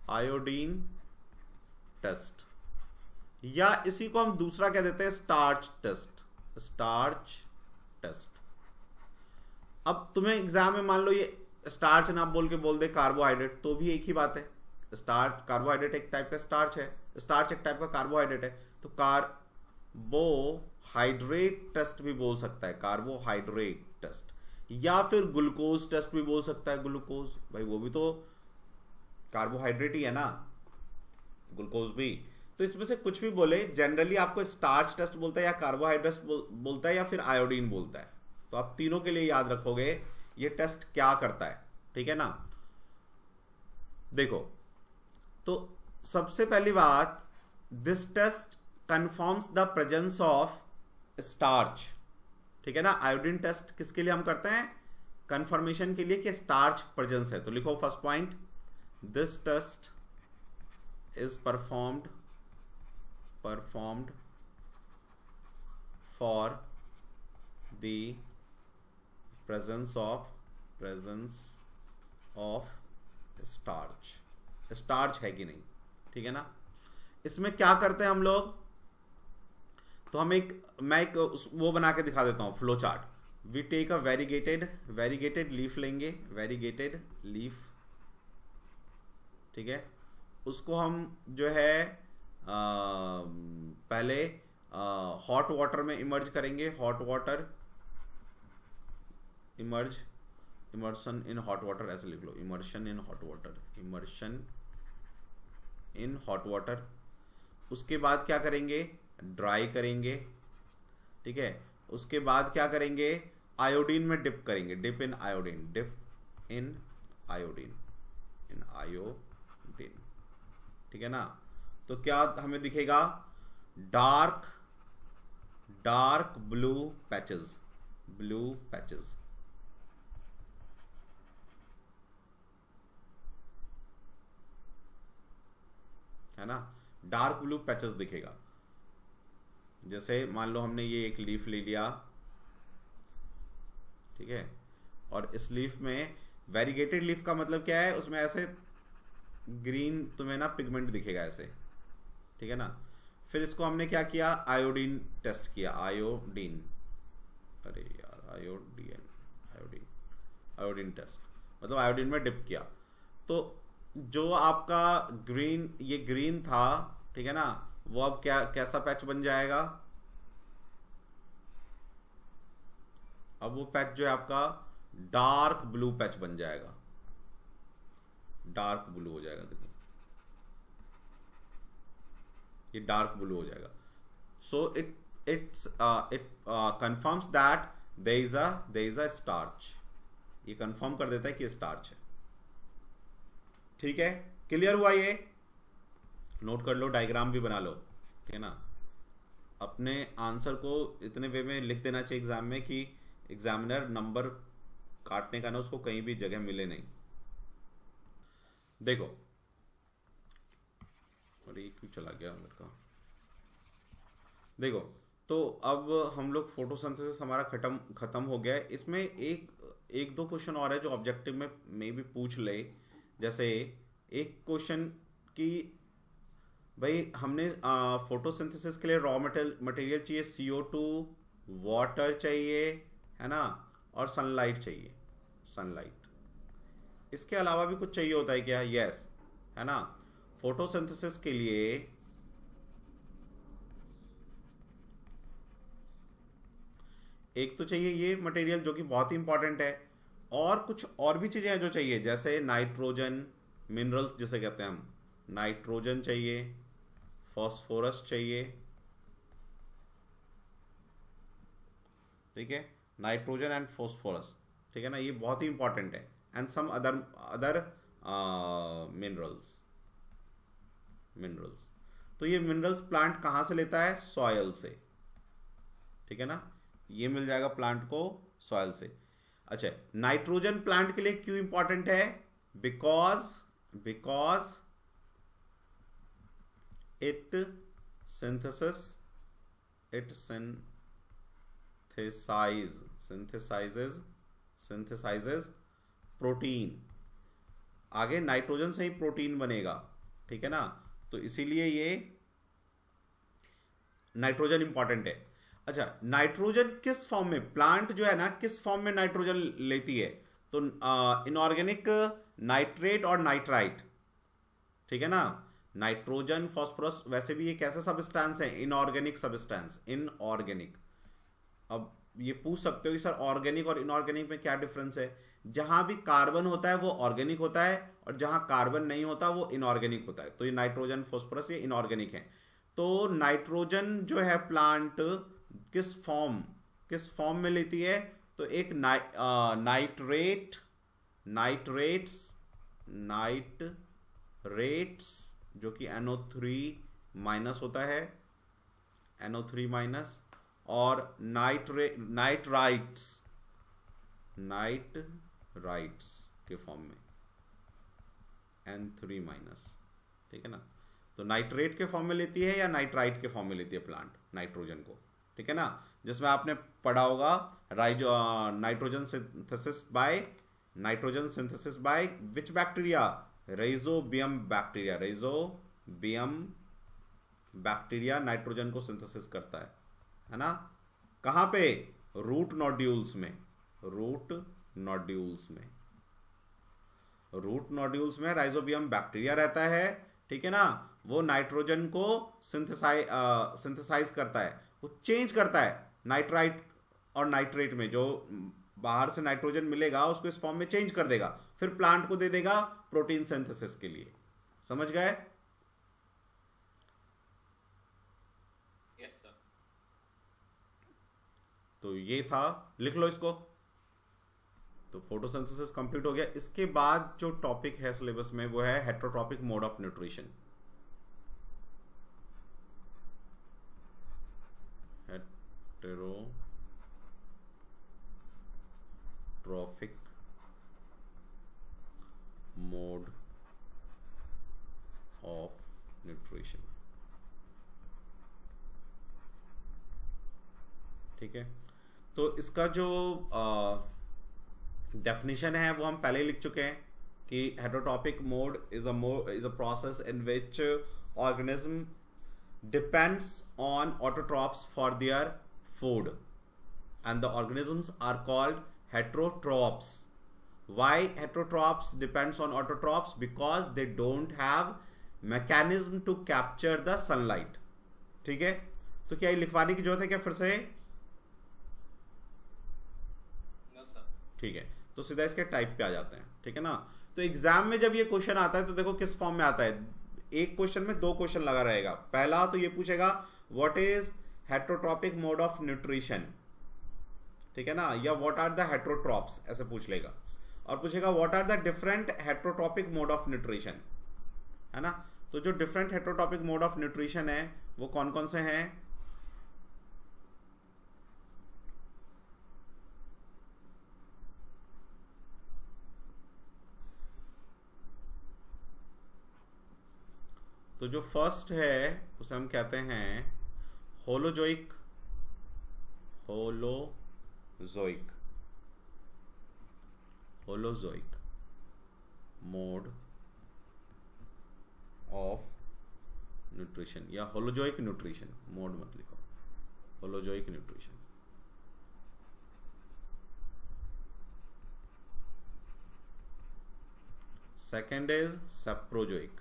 आयोडीन टेस्ट, या इसी को हम दूसरा कह देते हैं स्टार्च टेस्ट, स्टार्च टेस्ट। अब तुम्हें एग्जाम में मान लो ये स्टार्च ना बोल के बोल दे कार्बोहाइड्रेट, तो भी एक ही बात है। स्टार्च, कार्बोहाइड्रेट एक टाइप का स्टार्च है, स्टार्च एक टाइप का कार्बोहाइड्रेट है, तो कार्बोहाइड्रेट टेस्ट भी बोल सकता है, कार्बोहाइड्रेट टेस्ट, या फिर ग्लूकोज टेस्ट भी बोल सकता है। ग्लूकोज भाई वो भी तो कार्बोहाइड्रेट ही है ना, ग्लूकोज भी। तो इसमें से कुछ भी बोले, जनरली आपको स्टार्च टेस्ट बोलता है या कार्बोहाइड्रेट बोलता है या फिर आयोडीन बोलता है। तो आप तीनों के लिए याद रखोगे ये टेस्ट क्या करता है, ठीक है ना। देखो, तो सबसे पहली बात, this test confirms the presence of starch, ठीक है ना। आयोडीन टेस्ट किसके लिए हम करते हैं? कंफर्मेशन के लिए कि स्टार्च प्रेजेंस है। तो लिखो first point, this test is performed for the presence of starch है कि नहीं, ठीक है ना। इसमें क्या करते हैं हम लोग, तो मैं एक वो बना के दिखा देता हूं, flow chart. We take a variegated leaf लेंगे, वेरीगेटेड लीफ, ठीक है। उसको हम जो है पहले हॉट वाटर में इमर्ज करेंगे, hot water, immersion in hot water, ऐसे लिख लो, इमर्शन इन हॉट वाटर। उसके बाद क्या करेंगे? ड्राई करेंगे, ठीक है। उसके बाद क्या करेंगे? आयोडीन में डिप करेंगे, डिप इन आयोडीन, ठीक है ना। तो क्या हमें दिखेगा? डार्क ब्लू पैचेस, है ना, डार्क ब्लू पैचेस दिखेगा। जैसे मान लो हमने ये एक लीफ ले लिया, ठीक है, और इस लीफ में वेरीगेटेड लीफ का मतलब क्या है? उसमें ऐसे ग्रीन तुम्हें ना पिगमेंट दिखेगा ऐसे, ठीक है ना। फिर इसको हमने क्या किया? आयोडीन टेस्ट किया, आयोडीन टेस्ट, मतलब आयोडीन में डिप किया। तो जो आपका ये ग्रीन था, ठीक है ना, वो अब कैसा पैच बन जाएगा? अब वो पैच जो है आपका डार्क ब्लू पैच बन जाएगा, डार्क ब्लू हो जाएगा। देखो ये डार्क ब्लू हो जाएगा। So it confirms that there is a starch. ये कंफर्म कर देता है कि स्टार्च है, ठीक है। क्लियर हुआ? ये नोट कर लो, डायग्राम भी बना लो, ठीक है ना। अपने आंसर को इतने वे में लिख देना चाहिए एग्जाम में कि एग्जामिनर नंबर काटने का ना उसको कहीं भी जगह मिले नहीं। देखो, और ये क्यों चला गया मेरे का? देखो, तो अब हम लोग फोटोसिंथेसिस हमारा खत्म हो गया है। इसमें एक दो क्वेश्चन और है जो ऑब्जेक्टिव में भी पूछ ले। जैसे एक क्वेश्चन कि भाई हमने फोटोसिंथेसिस के लिए रॉ मटेरियल चाहिए, CO2, वाटर चाहिए, है ना, और सनलाइट चाहिए, सनलाइट। इसके अलावा भी कुछ चाहिए होता है क्या? यस, है ना। फोटोसिंथेसिस के लिए एक तो चाहिए ये मटेरियल जो कि बहुत ही इंपॉर्टेंट है, और कुछ और भी चीजें हैं जो चाहिए, जैसे नाइट्रोजन, मिनरल्स जिसे कहते हैं हम, नाइट्रोजन चाहिए, फॉस्फोरस चाहिए, ठीक है, नाइट्रोजन एंड फॉस्फोरस, ठीक है ना, ये बहुत ही इंपॉर्टेंट है। And some other minerals. तो ये मिनरल्स प्लांट कहाँ से लेता है? सॉयल से, ठीक है ना। ये मिल जाएगा प्लांट को सॉयल से। अच्छा, नाइट्रोजन प्लांट के लिए क्यों इंपॉर्टेंट है? Because it synthesizes protein. आगे नाइट्रोजन से ही प्रोटीन बनेगा, ठीक है ना। तो इसीलिए ये नाइट्रोजन इंपॉर्टेंट है। अच्छा, नाइट्रोजन किस फॉर्म में, प्लांट जो है ना किस फॉर्म में नाइट्रोजन लेती है? तो इनऑर्गेनिक नाइट्रेट और नाइट्राइट, ठीक है ना। नाइट्रोजन फॉस्फोरस वैसे भी ये कैसे सब्सटेंस है, इनऑर्गेनिक सब्सटेंस, इनऑर्गेनिक। अब ये पूछ सकते हो कि सर ऑर्गेनिक और इनऑर्गेनिक में क्या डिफरेंस है। जहां भी कार्बन होता है वो ऑर्गेनिक होता है, और जहां कार्बन नहीं होता वो इनऑर्गेनिक होता है। तो ये नाइट्रोजन फॉस्फोरस ये इनऑर्गेनिक है। तो नाइट्रोजन जो है प्लांट किस फॉर्म में लेती है, तो एक नाइट्रेट्स जो कि NO3 माइनस होता है, NO3 माइनस, और नाइट्राइट्स के फॉर्म में N3 माइनस, ठीक है ना। तो नाइट्रेट के फॉर्म में लेती है या नाइट्राइट के फॉर्म में लेती है प्लांट नाइट्रोजन को, ठीक है ना। जिसमें आपने पढ़ा होगा nitrogen synthesis by which bacteria, rhizobium bacteria nitrogen को सिंथेसिस करता है ना। कहां पे, रूट नोड्यूल्स में राइजोबियम बैक्टीरिया रहता है, ठीक है ना। वो नाइट्रोजन को सिंथेसाइज करता है, वो चेंज करता है नाइट्राइट और नाइट्रेट में। जो बाहर से नाइट्रोजन मिलेगा उसको इस फॉर्म में चेंज कर देगा, फिर प्लांट को दे देगा प्रोटीन सिंथेसिस के लिए। समझ गए? Yes sir. तो ये था, लिख लो इसको। तो फोटोसिंथेसिस कंप्लीट हो गया। इसके बाद जो टॉपिक है सिलेबस में वो है heterotrophic mode of nutrition. Heterotrophic mode of nutrition, ठीक है। तो इसका जो डेफिनेशन है वो हम पहले ही लिख चुके हैं कि heterotrophic mode is a process in which organism depends on autotrophs for their food and the organisms are called heterotrophs. Why heterotrophs depends on autotrophs? Because they don't have mechanism to capture the sunlight. ठीक है, तो क्या ये लिखवाने की जरूरत है क्या फिर से? No sir. ठीक है, तो सीधा इसके टाइप पे आ जाते हैं, ठीक है ना। तो एग्जाम में जब ये क्वेश्चन आता है तो देखो किस फॉर्म में आता है। एक क्वेश्चन में दो क्वेश्चन लगा रहेगा। पहला तो ये पूछेगा what is heterotrophic mode of nutrition, ठीक है ना, या व्हाट आर द हेटेरोट्रॉप्स, ऐसे पूछ लेगा। और पूछेगा what are the different heterotrophic mode of nutrition, है ना। तो जो different heterotrophic mode of nutrition है वो कौन कौन से हैं? तो जो फर्स्ट है उसे हम कहते हैं होलोजोइक मोड ऑफ न्यूट्रिशन, या होलोजोइक न्यूट्रिशन, मोड मत लिखो, होलोजोइक न्यूट्रिशन। सेकेंड इज सेप्रोजोइक,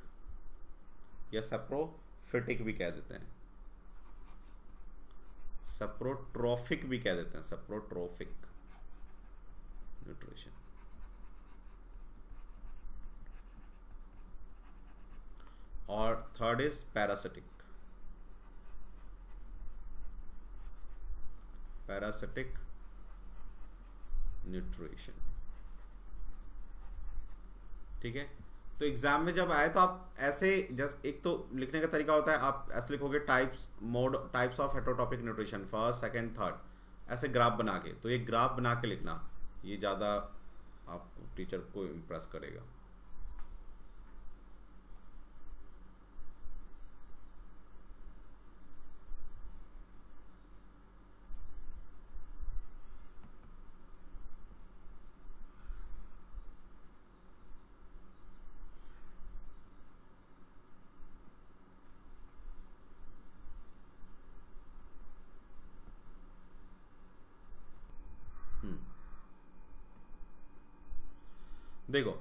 या सेप्रोफिटिक भी कह देते हैं, सेप्रोट्रॉफिक भी कह देते हैं, सेप्रोट्रॉफिक न्यूट्रिशन। और थर्ड इज पैरासिटिक न्यूट्रिशन, ठीक है। तो एग्जाम में जब आए तो आप ऐसे जस्ट, एक तो लिखने का तरीका होता है, आप ऐसे लिखोगे types of heterotrophic nutrition, first second third, ऐसे ग्राफ बना के। तो ये ग्राफ बना के लिखना, ये ज़्यादा आप टीचर को इम्प्रेस करेगा। देखो,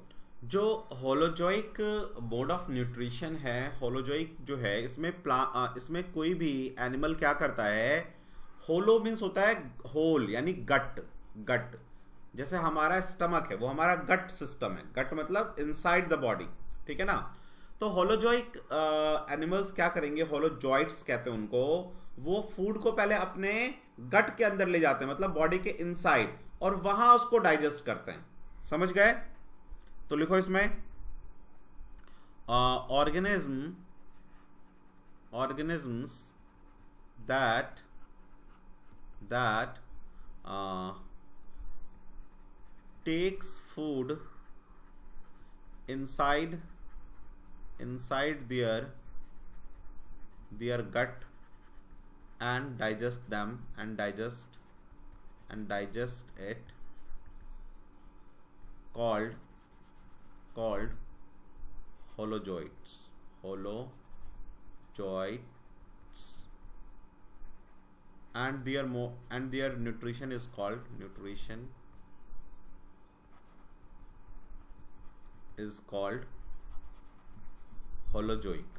जो होलोजोइक मोड ऑफ न्यूट्रिशन है, होलोजोइक जो है इसमें इसमें कोई भी एनिमल क्या करता है, होलो मीन्स होता है होल यानी गट, गट जैसे हमारा स्टमक है वो हमारा गट सिस्टम है, गट मतलब इनसाइड द बॉडी, ठीक है ना। तो होलोजोइक एनिमल्स क्या करेंगे, होलोजोइट्स कहते हैं उनको, वो फूड को पहले अपने गट के अंदर ले जाते हैं मतलब बॉडी के इनसाइड, और वहां उसको डाइजेस्ट करते हैं, समझ गए। तो लिखो इसमें organisms that takes food inside their gut and digest it, called holozoites, and their nutrition is called holozoic.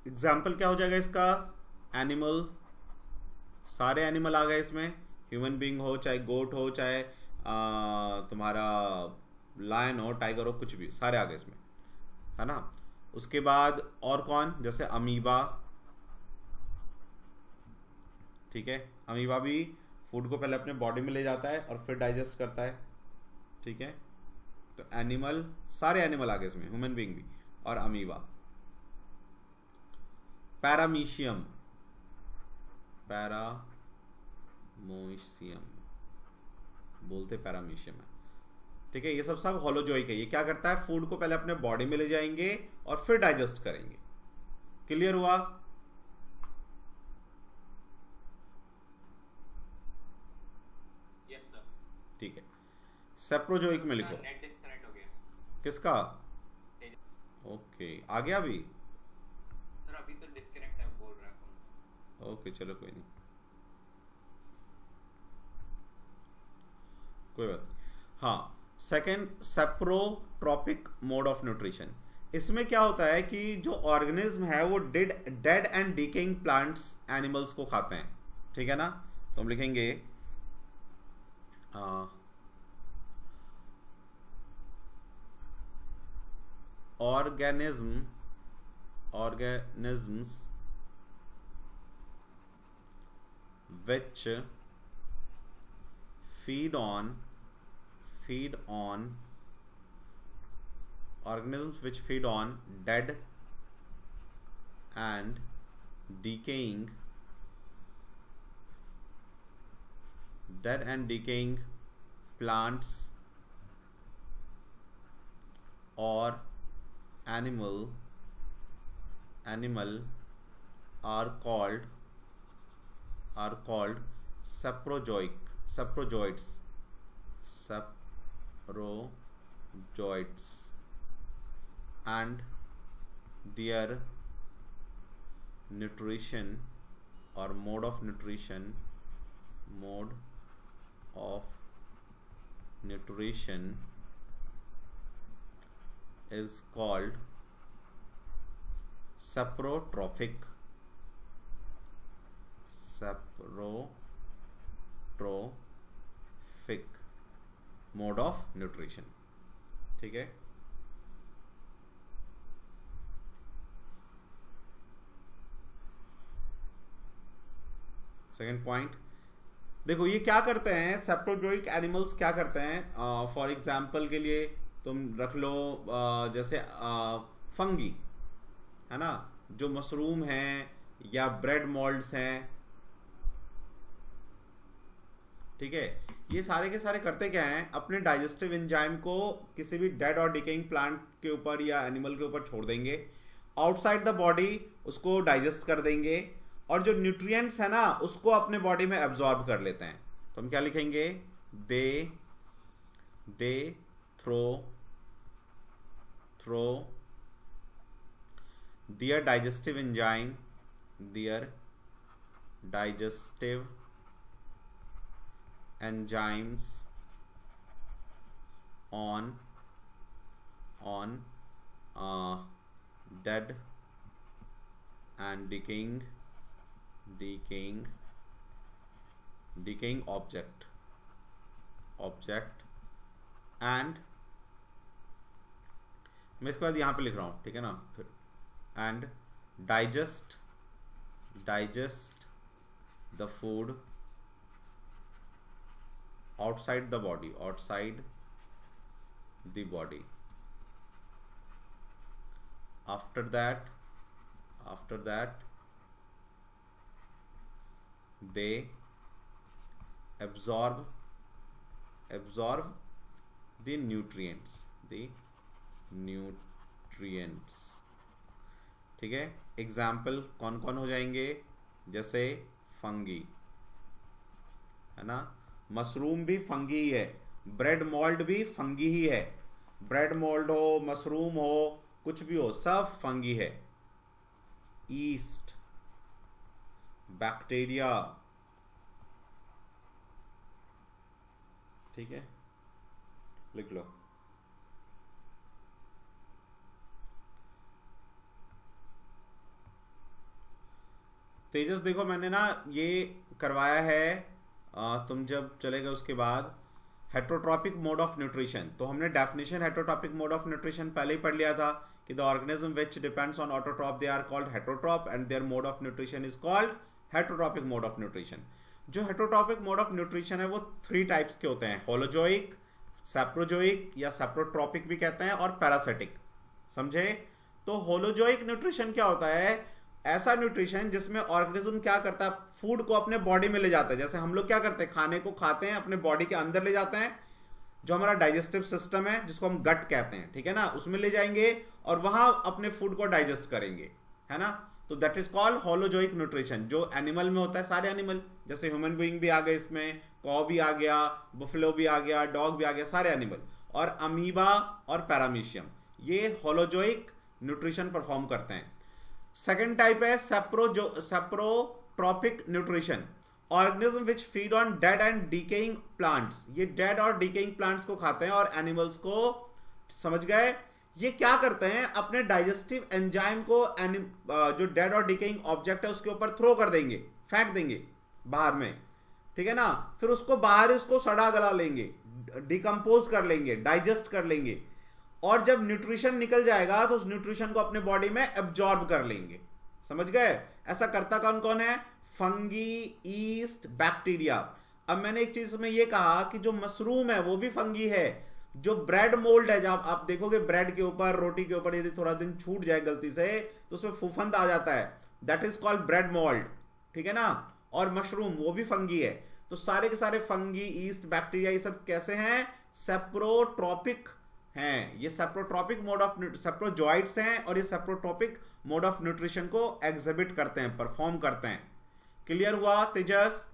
Example क्या हो जाएगा इसका, एनिमल, सारे एनिमल आ गए इसमें, ह्यूमन बीइंग हो चाहे गोट हो चाहे तुम्हारा लायन हो टाइगर हो कुछ भी, सारे आ गए इसमें, है ना। उसके बाद और कौन, जैसे अमीबा, ठीक है, अमीबा भी फूड को पहले अपने बॉडी में ले जाता है और फिर डाइजेस्ट करता है, ठीक है। तो एनिमल, सारे एनिमल आ गए इसमें, ह्यूमन बीइंग भी और अमीबा। पैरामीशियम बोलते पैरामीशियम है, ठीक है। ये सब होलोजोइक है। ये क्या करता है, फूड को पहले अपने बॉडी में ले जाएंगे और फिर डाइजेस्ट करेंगे। क्लियर हुआ? Yes sir. ठीक है, सेप्रोजोइक में लिखो। नेट डिस्कनेक्ट हो गया। किसका? ओके, आ गया अभी? सर अभी तो डिस्कनेक्ट है बोल रहा है। ओके चलो कोई नहीं, कोई बात नहीं। हाँ, second saprotrophic mode of nutrition. इसमें क्या होता है कि जो ऑर्गेनिज्म है वो dead and decaying plants animals को खाते हैं, ठीक है ना। तो हम लिखेंगे organisms which feed on dead and decaying plants or animal are called saprozoites, and their nutrition or mode of nutrition is called saprotrophic mode of nutrition, ठीक है। सेकेंड पॉइंट देखो, ये क्या करते हैं सेप्रोजोइक एनिमल्स, क्या करते हैं, फॉर एग्जाम्पल के लिए तुम रख लो जैसे फंगी है ना, जो मशरूम हैं या ब्रेड मोल्ड्स हैं, ठीक है। ये सारे के सारे करते क्या हैं, अपने डाइजेस्टिव एंजाइम को किसी भी डेड और डिकेइंग प्लांट के ऊपर या एनिमल के ऊपर छोड़ देंगे, आउटसाइड द बॉडी उसको डाइजेस्ट कर देंगे, और जो न्यूट्रिएंट्स है ना उसको अपने बॉडी में एब्जॉर्ब कर लेते हैं। तो हम क्या लिखेंगे, they throw their digestive enzymes on dead and decaying object and मैं इसके बाद यहाँ पे लिख रहा हूँ, ठीक है ना, फिर and digest the food outside the body after that they absorb the nutrients, ठीक है। एग्जाम्पल कौन कौन हो जाएंगे, जैसे फंगी, है ना, मशरूम भी फंगी ही है, ब्रेड मोल्ड भी फंगी ही है, ब्रेड मोल्ड हो, मशरूम हो, कुछ भी हो, सब फंगी है। ईस्ट, बैक्टीरिया, ठीक है, लिख लो। तेजस देखो मैंने ना ये करवाया है, तुम जब चले गए उसके बाद हेट्रोट्रॉपिक मोड ऑफ न्यूट्रिशन, तो हमने definition heterotrophic mode of nutrition पहले ही पढ़ लिया था कि the organism which depends on autotroph they are called heterotroph and their mode of nutrition is called heterotrophic mode of nutrition. जो हेट्रोट्रॉपिक मोड ऑफ न्यूट्रिशन है वो 3 टाइप्स के होते हैं, होलोजोइक, सैप्रोजोइक या सैप्रोट्रॉपिक भी कहते हैं, और पैरासिटिक, समझे। तो होलोजोइक न्यूट्रिशन क्या होता है, ऐसा न्यूट्रिशन जिसमें ऑर्गेनिज्म क्या करता है, फूड को अपने बॉडी में ले जाता है। जैसे हम लोग क्या करते हैं, खाने को खाते हैं, अपने बॉडी के अंदर ले जाते हैं, जो हमारा डाइजेस्टिव सिस्टम है जिसको हम गट कहते हैं, ठीक है ना, उसमें ले जाएंगे और वहां अपने फूड को डाइजेस्ट करेंगे, है ना। तो that is called holozoic nutrition. जो एनिमल में होता है, सारे एनिमल, जैसे ह्यूमन बीइंग भी आ गए इसमें, कॉ भी आ गया, बफेलो भी आ गया, डॉग भी आ गया, सारे एनिमल, और अमीबा और पैरामीशियम, ये होलोजोइक न्यूट्रिशन परफॉर्म करते हैं। सेकेंड टाइप है saprotrophic nutrition, organism which feed on dead and decaying plants. ये डेड और डिकेइंग प्लांट्स को खाते हैं और एनिमल्स को, समझ गए। ये क्या करते हैं, अपने डाइजेस्टिव एंजाइम को जो डेड और डिकेइंग ऑब्जेक्ट है उसके ऊपर थ्रो कर देंगे, फेंक देंगे बाहर में, ठीक है ना, फिर उसको बाहर उसको सड़ा गला लेंगे, डिकम्पोज कर लेंगे, डाइजेस्ट कर लेंगे, और जब न्यूट्रिशन निकल जाएगा तो उस न्यूट्रिशन को अपने बॉडी में एब्जॉर्ब कर लेंगे, समझ गए। ऐसा करता कौन कौन है, फंगी, ईस्ट, बैक्टीरिया। अब मैंने एक चीज में ये कहा कि जो मशरूम है वो भी फंगी है, जो ब्रेड मोल्ड है, जब आप देखोगे ब्रेड के ऊपर, रोटी के ऊपर यदि थोड़ा दिन छूट जाए गलती से तो उसमें फूफंद आ जाता है, that is called bread mould, ठीक है ना। और मशरूम वो भी फंगी है। तो सारे के सारे फंगी, ईस्ट, बैक्टीरिया, ये सब कैसे हैं, सेप्रोट्रॉपिक हैं। ये सेप्रोट्रॉपिक मोड ऑफ सेप्रोजोइट्स हैं, और ये सेप्रोट्रॉपिक मोड ऑफ न्यूट्रिशन को एग्जिबिट करते हैं, परफॉर्म करते हैं। क्लियर हुआ तेजस?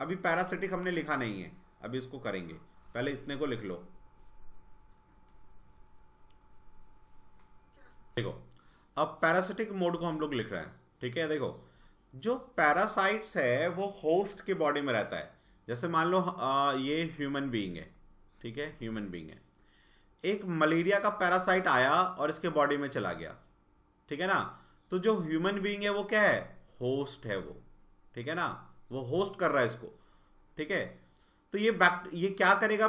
अभी पैरासिटिक हमने लिखा नहीं है, अभी इसको करेंगे, पहले इतने को लिख लो। देखो अब पैरासिटिक मोड को हम लोग लिख रहे हैं, ठीक है। देखो जो पैरासाइट्स है वो होस्ट के बॉडी में रहता है। जैसे मान लो ये ह्यूमन बीइंग है, ठीक है, ह्यूमन बीइंग है, एक मलेरिया का पैरासाइट आया और इसके बॉडी में चला गया, ठीक है ना। तो जो ह्यूमन बीइंग है वो क्या है, होस्ट है वो, ठीक है ना, वो होस्ट कर रहा है इसको, ठीक है। तो ये क्या करेगा,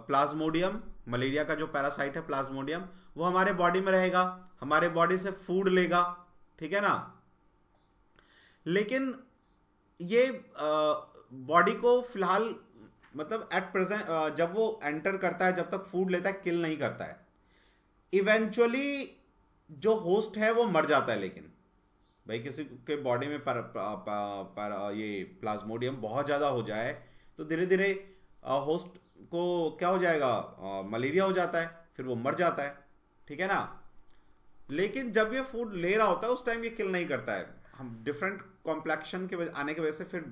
प्लाज्मोडियम, मलेरिया का जो पैरासाइट है प्लाज्मोडियम, वो हमारे बॉडी में रहेगा, हमारे बॉडी से फूड लेगा, ठीक है ना। लेकिन ये बॉडी को फिलहाल, मतलब एट प्रेजेंट, जब वो एंटर करता है, जब तक फूड लेता है, किल नहीं करता है। इवेंचुअली जो होस्ट है वो मर जाता है। लेकिन भाई किसी के बॉडी में ये प्लाज्मोडियम बहुत ज़्यादा हो जाए तो धीरे धीरे होस्ट को क्या हो जाएगा, मलेरिया हो जाता है, फिर वो मर जाता है, ठीक है ना। लेकिन जब ये फूड ले रहा होता है उस टाइम ये किल नहीं करता है। हम डिफरेंट कॉम्प्लेक्शन के आने की वजह से फिर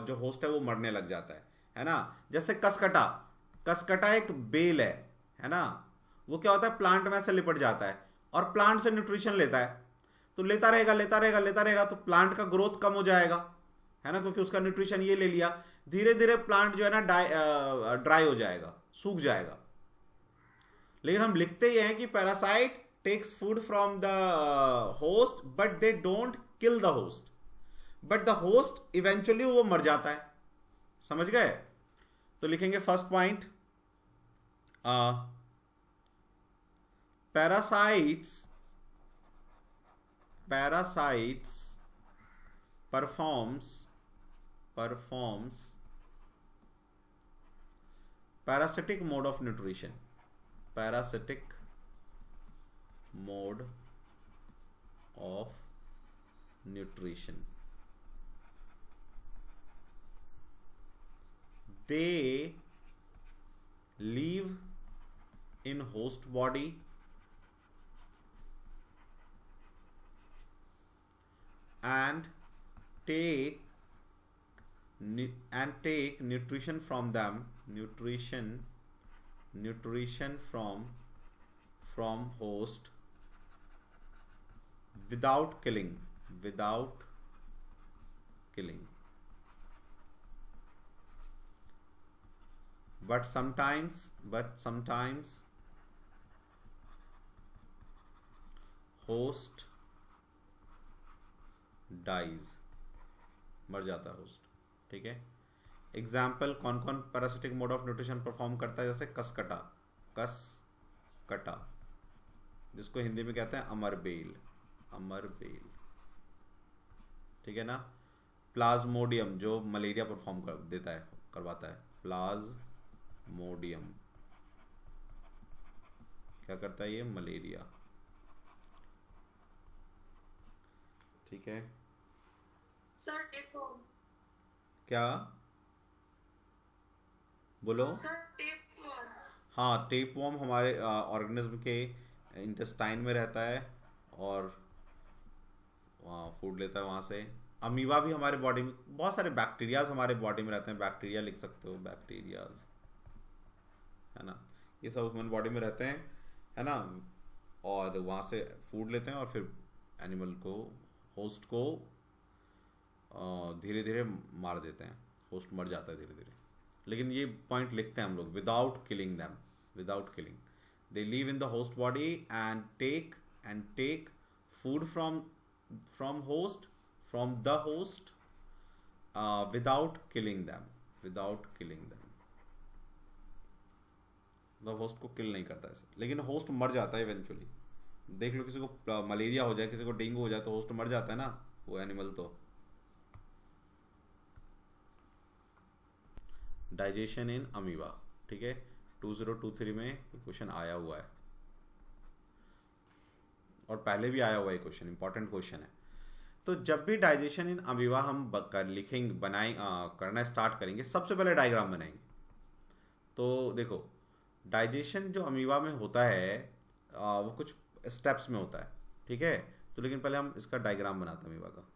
जो होस्ट है वो मरने लग जाता है ना। जैसे कसकटा, कसकटा एक बेल है ना। वो क्या होता है, प्लांट में से लिपट जाता है और प्लांट से न्यूट्रिशन लेता है, तो लेता रहेगा लेता रहेगा लेता रहेगा, तो प्लांट का ग्रोथ कम हो जाएगा, है ना, क्योंकि उसका न्यूट्रिशन ये ले लिया। धीरे धीरे प्लांट जो है ना ड्राई हो जाएगा, सूख जाएगा। लेकिन हम लिखते ही हैं कि parasite takes food from the host but they don't kill the host, but the host eventually वो मर जाता है। समझ गए? तो लिखेंगे first point, parasites performs parasitic mode of nutrition, parasitic mode of nutrition. They live in host body and take nutrition from them, nutrition from host without killing, but sometimes host dies, मर जाता है host. ठीक है, example कौन कौन parasitic mode of nutrition perform करता है, जैसे कसकटा, जिसको हिंदी में कहते हैं अमरबेल, ठीक है ना। प्लाज्मोडियम जो मलेरिया परफॉर्म करवाता है, प्लाज्मोडियम क्या करता है, ये मलेरिया। ठीक है सर, टेपवर्म क्या बोलो? Sir, tapeworm. हाँ, टेपवर्म हमारे ऑर्गेनिज्म के इंटेस्टाइन में रहता है और फूड लेता है वहाँ से। अमीबा भी हमारे बॉडी में, बहुत सारे बैक्टीरियाज हमारे बॉडी में रहते हैं, बैक्टीरिया लिख सकते हो, बैक्टीरियाज, है ना, ये सब हमारे बॉडी में रहते हैं, है ना, और वहाँ से फूड लेते हैं और फिर एनिमल को, होस्ट को धीरे धीरे मार देते हैं, होस्ट मर जाता है धीरे धीरे। लेकिन ये पॉइंट लिखते हैं हम लोग, without killing them, they live in the host body and take food from the host without killing them, the host को किल नहीं करता ऐसे, लेकिन होस्ट मर जाता है इवेंचुअली। देख लो, किसी को मलेरिया हो जाए, किसी को डेंगू हो जाए, तो होस्ट मर जाता है ना, वो एनिमल। तो डाइजेशन इन अमीबा, ठीक है, 2023 में क्वेश्चन आया हुआ है और पहले भी आया हुआ है क्वेश्चन, इंपॉर्टेंट क्वेश्चन है। तो जब भी डाइजेशन इन अमीबा हम करना स्टार्ट करेंगे, सबसे पहले डायग्राम बनाएंगे। तो देखो, डाइजेशन जो अमीबा में होता है वो कुछ स्टेप्स में होता है, ठीक है। तो लेकिन पहले हम इसका डायग्राम बनाते हैं अमीबा का।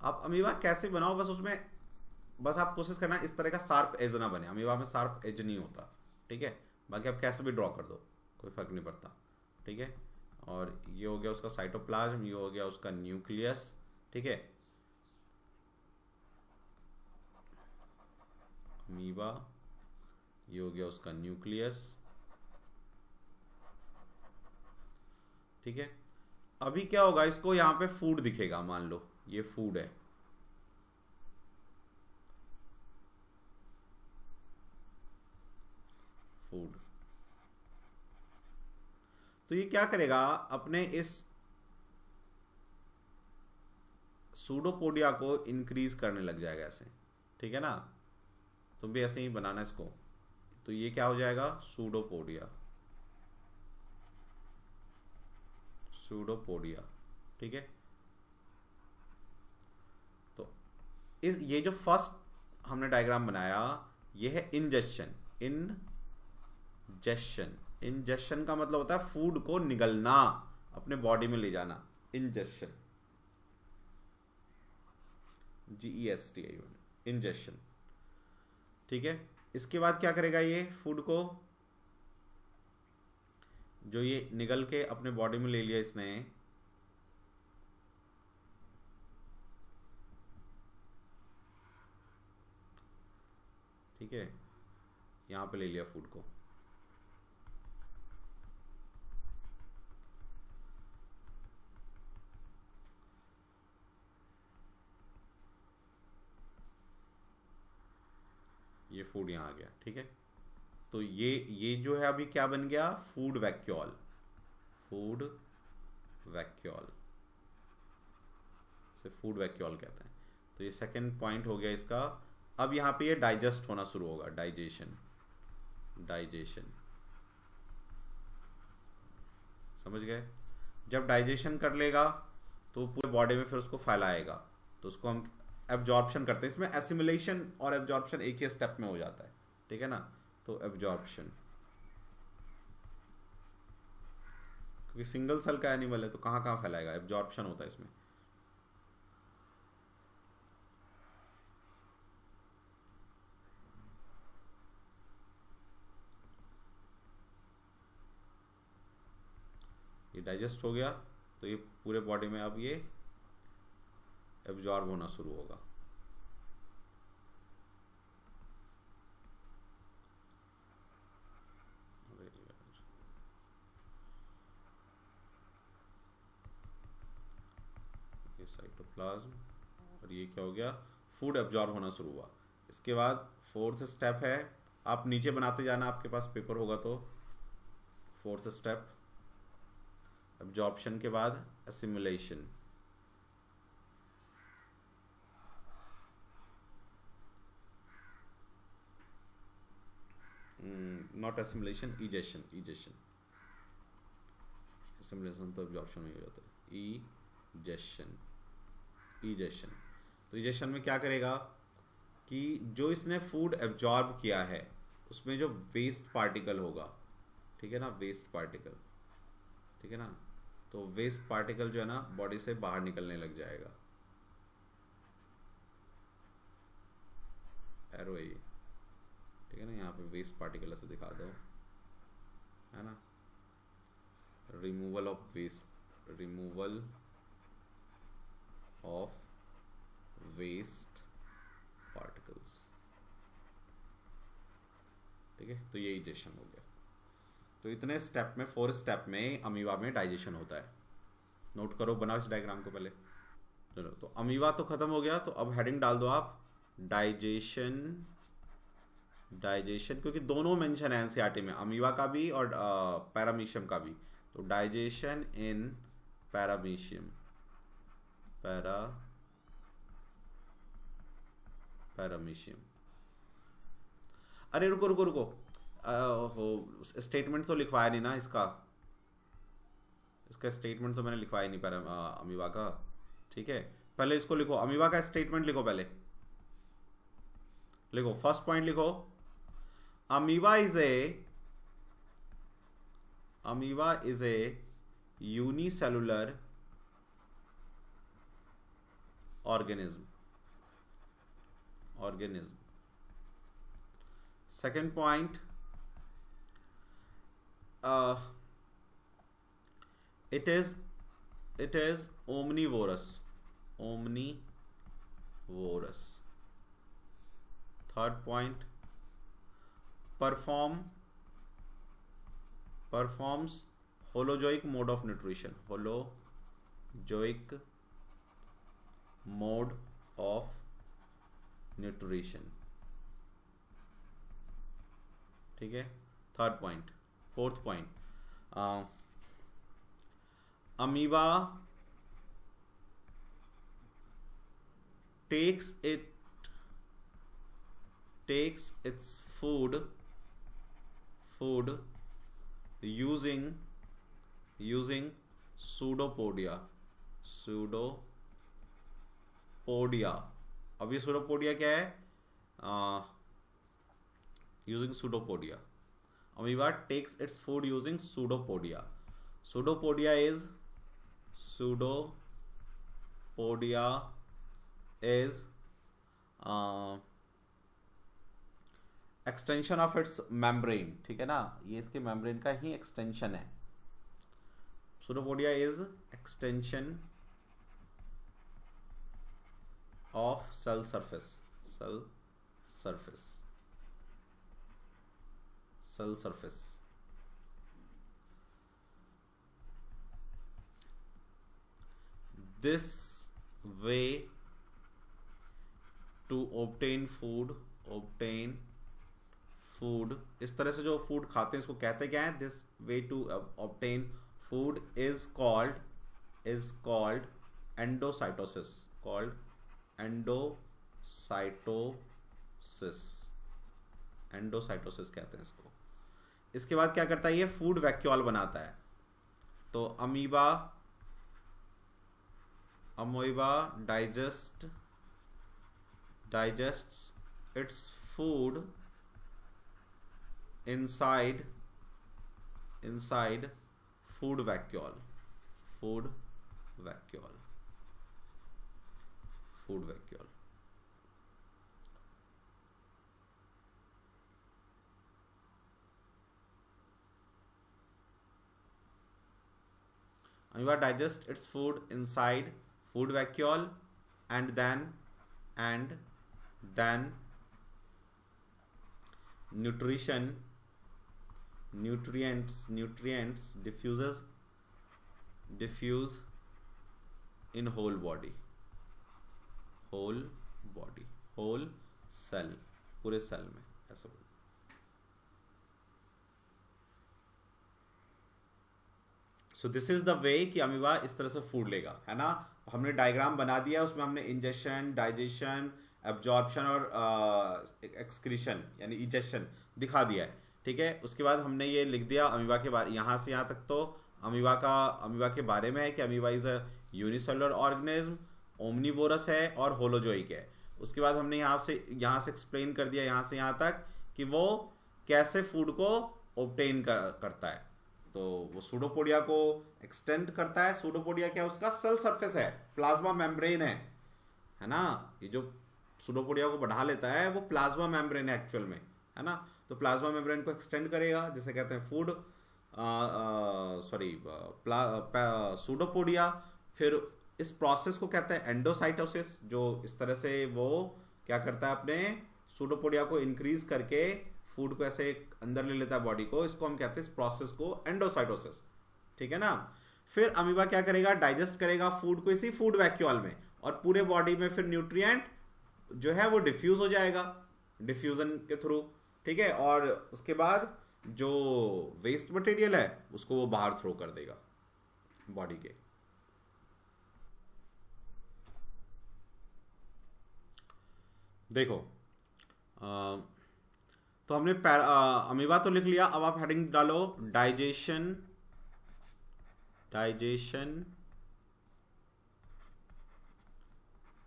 आप अमीबा कैसे बनाओ, बस आप कोशिश करना इस तरह का शार्प एज ना बने। अमीबा में शार्प एज नहीं होता, ठीक है। बाकी आप कैसे भी ड्रॉ कर दो, कोई फर्क नहीं पड़ता, ठीक है। और ये हो गया उसका साइटोप्लाज्म, ये हो गया उसका न्यूक्लियस, ठीक है। अमीबा, ये हो गया उसका न्यूक्लियस, ठीक है। अभी क्या होगा, इसको यहां पे फूड दिखेगा, मान लो ये फूड है, फूड। तो ये क्या करेगा, अपने इस सूडोपोडिया को इंक्रीज करने लग जाएगा ऐसे, ठीक है ना। तुम भी ऐसे ही बनाना इसको। तो ये क्या हो जाएगा, सूडोपोडिया, ठीक है। तो ये जो फर्स्ट हमने डायग्राम बनाया, ये है इंजेक्शन, इंजेशन का मतलब होता है फूड को निगलना, अपने बॉडी में ले जाना, इंजेशन, GEST, इंजेशन। ठीक है, इसके बाद क्या करेगा ये फूड को, जो ये निगल के अपने बॉडी में ले लिया इसने, ठीक है, यहां पे ले लिया फूड को, ये फूड यहां आ गया। ठीक है, तो ये जो है अभी क्या बन गया, फूड वैक्यूल, फूड वैक्यूल से फूड वैक्यूल कहते हैं। तो ये सेकंड पॉइंट हो गया इसका। अब यहां पे ये डाइजेस्ट होना शुरू होगा, डाइजेशन, डाइजेशन, समझ गए। जब डाइजेशन कर लेगा तो पूरे बॉडी में फिर उसको फैलाएगा, तो उसको हम एब्जॉर्प्शन करते हैं। इसमें एसिमिलेशन और एब्जॉर्प्शन एक ही स्टेप में हो जाता है, ठीक है ना। तो एब्जॉर्प्शन, क्योंकि सिंगल सेल का एनिमल है तो कहाँ कहाँ फैलाएगा, एब्जॉर्प्शन होता है इसमें। ये डाइजेस्ट हो गया तो ये पूरे बॉडी में अब ये एब्जॉर्ब होना शुरू होगा। ये साइटोप्लाज्म, और ये क्या हो गया, फूड एब्जॉर्ब होना शुरू हुआ। इसके बाद फोर्थ स्टेप है, आप नीचे बनाते जाना, आपके पास पेपर होगा तो। फोर्थ स्टेप एब्जॉर्प्शन के बाद assimilation, not assimilation, egestion, egestion, assimilation तो एब्जॉर्प्शन में हो जाता है, इजेशन, इजेशन। तो इजेशन में क्या करेगा कि जो इसने फूड एब्जॉर्ब किया है उसमें जो वेस्ट पार्टिकल होगा, ठीक है ना, वेस्ट पार्टिकल, ठीक है ना, तो वेस्ट पार्टिकल जो है ना बॉडी से बाहर निकलने लग जाएगा। एरो है ये, ठीक है ना, यहाँ पे वेस्ट पार्टिकल ऐसे दिखा दो, है ना, removal of waste, removal of waste particles, ठीक है। तो ये इजेशन हो गया। तो इतने स्टेप में, 4 स्टेप में अमीबा में डाइजेशन होता है। नोट करो, बनाओ इस डायग्राम को पहले। चलो, तो अमीबा तो खत्म हो गया, तो अब हेडिंग डाल दो आप, डाइजेशन, डाइजेशन, क्योंकि दोनों मेंशन है एनसीईआरटी में, अमीबा का भी और पैरामीशियम का भी। तो डाइजेशन इन पैरामीशियम, पैरामीशियम। अरे रुको रुको रुको, हो स्टेटमेंट तो लिखवाया नहीं ना इसका, इसका स्टेटमेंट तो मैंने लिखवाया नहीं अमीबा का, ठीक है। पहले इसको लिखो, अमीबा का स्टेटमेंट लिखो, पहले लिखो, फर्स्ट पॉइंट लिखो, amoeba is a unicellular organism. Second point, it is omnivorous. Third point, performs holozoic mode of nutrition. Holozoic mode of nutrition, ठीक है। Third point. Fourth point, amoeba takes its food using pseudopodia। अब ये pseudopodia क्या है, using pseudopodia. amoeba takes its food using pseudopodia. Pseudopodia is extension of its membrane, ठीक है ना, ये इसके मेम्ब्रेन का ही एक्सटेंशन है. Pseudopodia is extension of cell surface. This way to obtain food, इस तरह से जो फूड खाते हैं इसको कहते क्या है? This way to obtain food is called endocytosis. Endocytosis कहते हैं इसको. इसके बाद क्या करता है? ये फूड वैक्यूल बनाता है. तो amoeba digests its food inside food vacuole. Amoeba digests its food inside food vacuole and then nutrients diffuse in whole body, whole cell, पूरे सेल में, ऐसा बोल. So this is the way कि amoeba इस तरह से फूड लेगा, है ना. हमने डायग्राम बना दिया, उसमें हमने इंजेक्शन, डाइजेशन, एब्जॉर्प्शन और एक्सक्रीशन यानी इजेक्शन दिखा दिया है, ठीक है. उसके बाद हमने ये लिख दिया अमीबा के बारे, यहाँ से यहाँ तक तो अमीबा के बारे में है कि amoeba is a unicellular organism, omnivorous है और होलोजोइक है. उसके बाद हमने यहाँ से एक्सप्लेन कर दिया यहाँ से यहाँ तक कि वो कैसे फूड को ऑब्टेन करता है. तो वो सूडोपोडिया को एक्सटेंड करता है. सूडोपोडिया क्या है? उसका सेल सरफेस है, प्लाज्मा मेम्ब्रेन है ना. ये जो सूडोपोडिया को बढ़ा लेता है वो प्लाज्मा मेम्ब्रेन है एक्चुअल में, है ना. तो प्लाज्मा मेम्ब्रेन को एक्सटेंड करेगा, जिसे कहते हैं फूड सूडोपोडिया. फिर इस प्रोसेस को कहते हैं एंडोसाइटोसिस, जो इस तरह से वो क्या करता है? अपने सूडोपोडिया को इंक्रीज करके फूड को ऐसे अंदर ले लेता है बॉडी को. इसको हम कहते हैं इस प्रोसेस को एंडोसाइटोसिस, ठीक है ना. फिर अमीबा क्या करेगा? डाइजेस्ट करेगा फूड को इसी फूड वैक्यूल में, और पूरे बॉडी में फिर न्यूट्रिएंट जो है वो डिफ्यूज हो जाएगा डिफ्यूजन के थ्रू, ठीक है. और उसके बाद जो वेस्ट मटेरियल है उसको वो बाहर थ्रो कर देगा बॉडी के. देखो तो हमने अमीबा तो लिख लिया. अब आप हेडिंग डालो डाइजेशन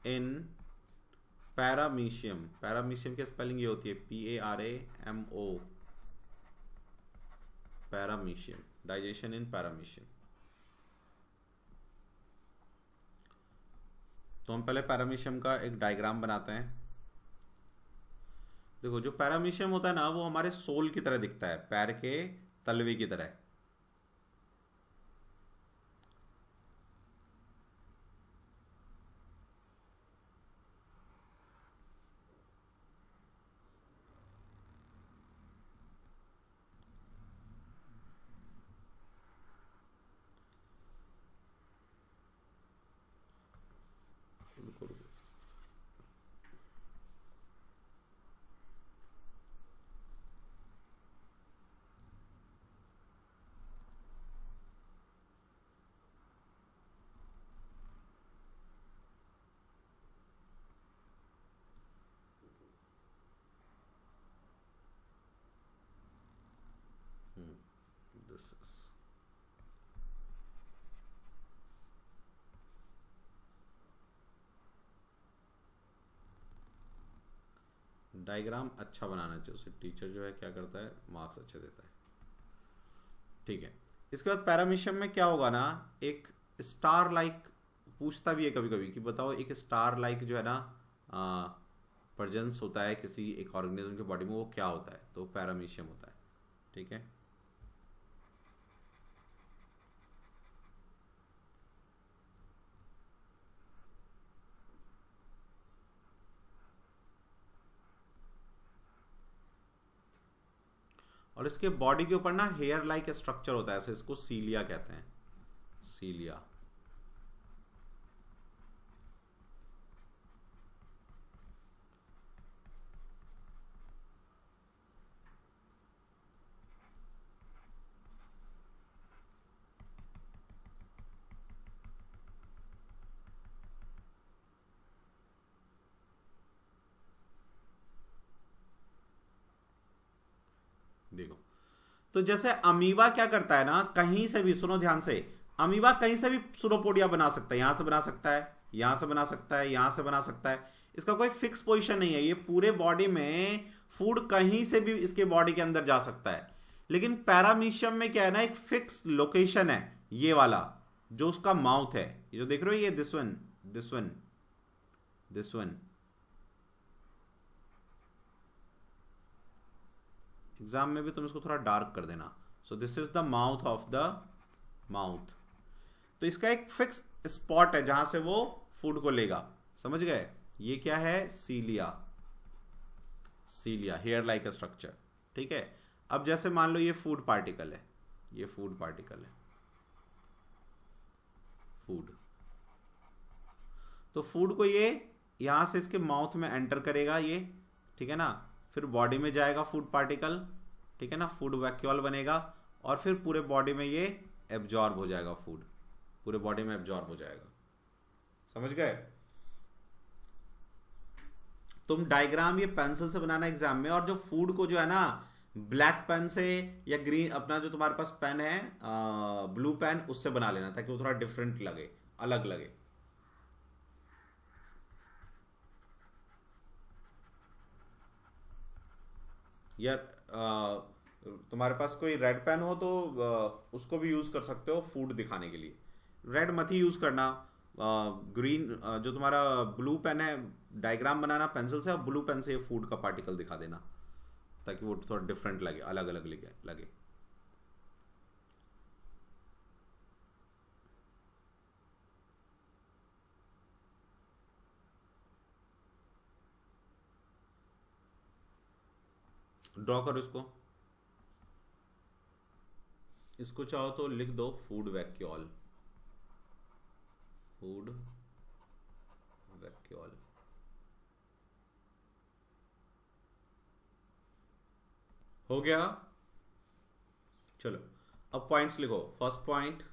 इन पैरामीशियम. पैरामीशियम की स्पेलिंग ये होती है PARAMO, पैरामीशियम. डाइजेशन इन पैरामीशियम. तो हम पहले पैरामीशियम का एक डायग्राम बनाते हैं. देखो जो पैरामीशियम होता है ना वो हमारे सोल की तरह दिखता है, पैर के तलवे की तरह. This is डायग्राम अच्छा बनाना चाहिए. उसे टीचर जो है क्या करता है? मार्क्स अच्छे देता है. ठीक है, इसके बाद पैरामीशियम में क्या होगा ना, एक स्टार लाइक पूछता भी है कभी कभी कि बताओ एक स्टार लाइक जो है ना प्रेजेंस होता है किसी एक ऑर्गेनिज्म के बॉडी में, वो क्या होता है, तो पैरामीशियम होता है। ठीक है, और इसके बॉडी के ऊपर ना हेयर लाइक स्ट्रक्चर होता है, ऐसे इसको सीलिया कहते हैं, सीलिया। देखो, तो जैसे अमीबा क्या करता है ना, कहीं से भी, सुनो ध्यान से, अमीबा कहीं से भी सुडोपोडिया बना सकता है, यहां से बना सकता है, यहां से बना सकता है, यहां से बना सकता है, इसका कोई फिक्स पोजीशन नहीं है, ये पूरे बॉडी में फूड कहीं से भी इसके बॉडी के अंदर जा सकता है। लेकिन पैरामीशियम में क्या है ना, एक फिक्स लोकेशन है, ये वाला जो उसका माउथ है, ये जो देख रहे हो, ये this one, this one, this one. Exam में भी तुम इसको थोड़ा डार्क कर देना। So this is the mouth of the mouth. तो इसका एक फिक्स स्पॉट है जहां से वो फूड को लेगा, समझ गए? ये क्या है, सीलिया, सीलिया, हेयर लाइक स्ट्रक्चर। ठीक है, अब जैसे मान लो ये फूड पार्टिकल है, ये फूड पार्टिकल है, फूड, तो फूड को ये यहां से इसके माउथ में एंटर करेगा ये, ठीक है ना, फिर बॉडी में जाएगा फूड पार्टिकल, ठीक है ना, फूड वैक्यूल बनेगा, और फिर पूरे बॉडी में ये एब्जॉर्ब हो जाएगा, फूड पूरे बॉडी में एब्जॉर्ब हो जाएगा। समझ गए? तुम डायग्राम ये पेंसिल से बनाना एग्जाम में, और जो फूड को जो है ना ब्लैक पेन से या ग्रीन, अपना जो तुम्हारे पास पेन है ब्लू पेन, उससे बना लेना ताकि वो थोड़ा डिफरेंट लगे, अलग लगे। या तुम्हारे पास कोई रेड पेन हो तो उसको भी यूज कर सकते हो फूड दिखाने के लिए। रेड मत ही यूज करना, ग्रीन जो तुम्हारा ब्लू पेन है, डायग्राम बनाना पेंसिल से, और ब्लू पेन से फूड का पार्टिकल दिखा देना ताकि वो थोड़ा डिफरेंट लगे, अलग अलग लगे। ड्रॉ करो इसको चाहो तो लिख दो फूड वैक्यूल, फूड वैक्यूल। हो गया? चलो अब पॉइंट्स लिखो। First point,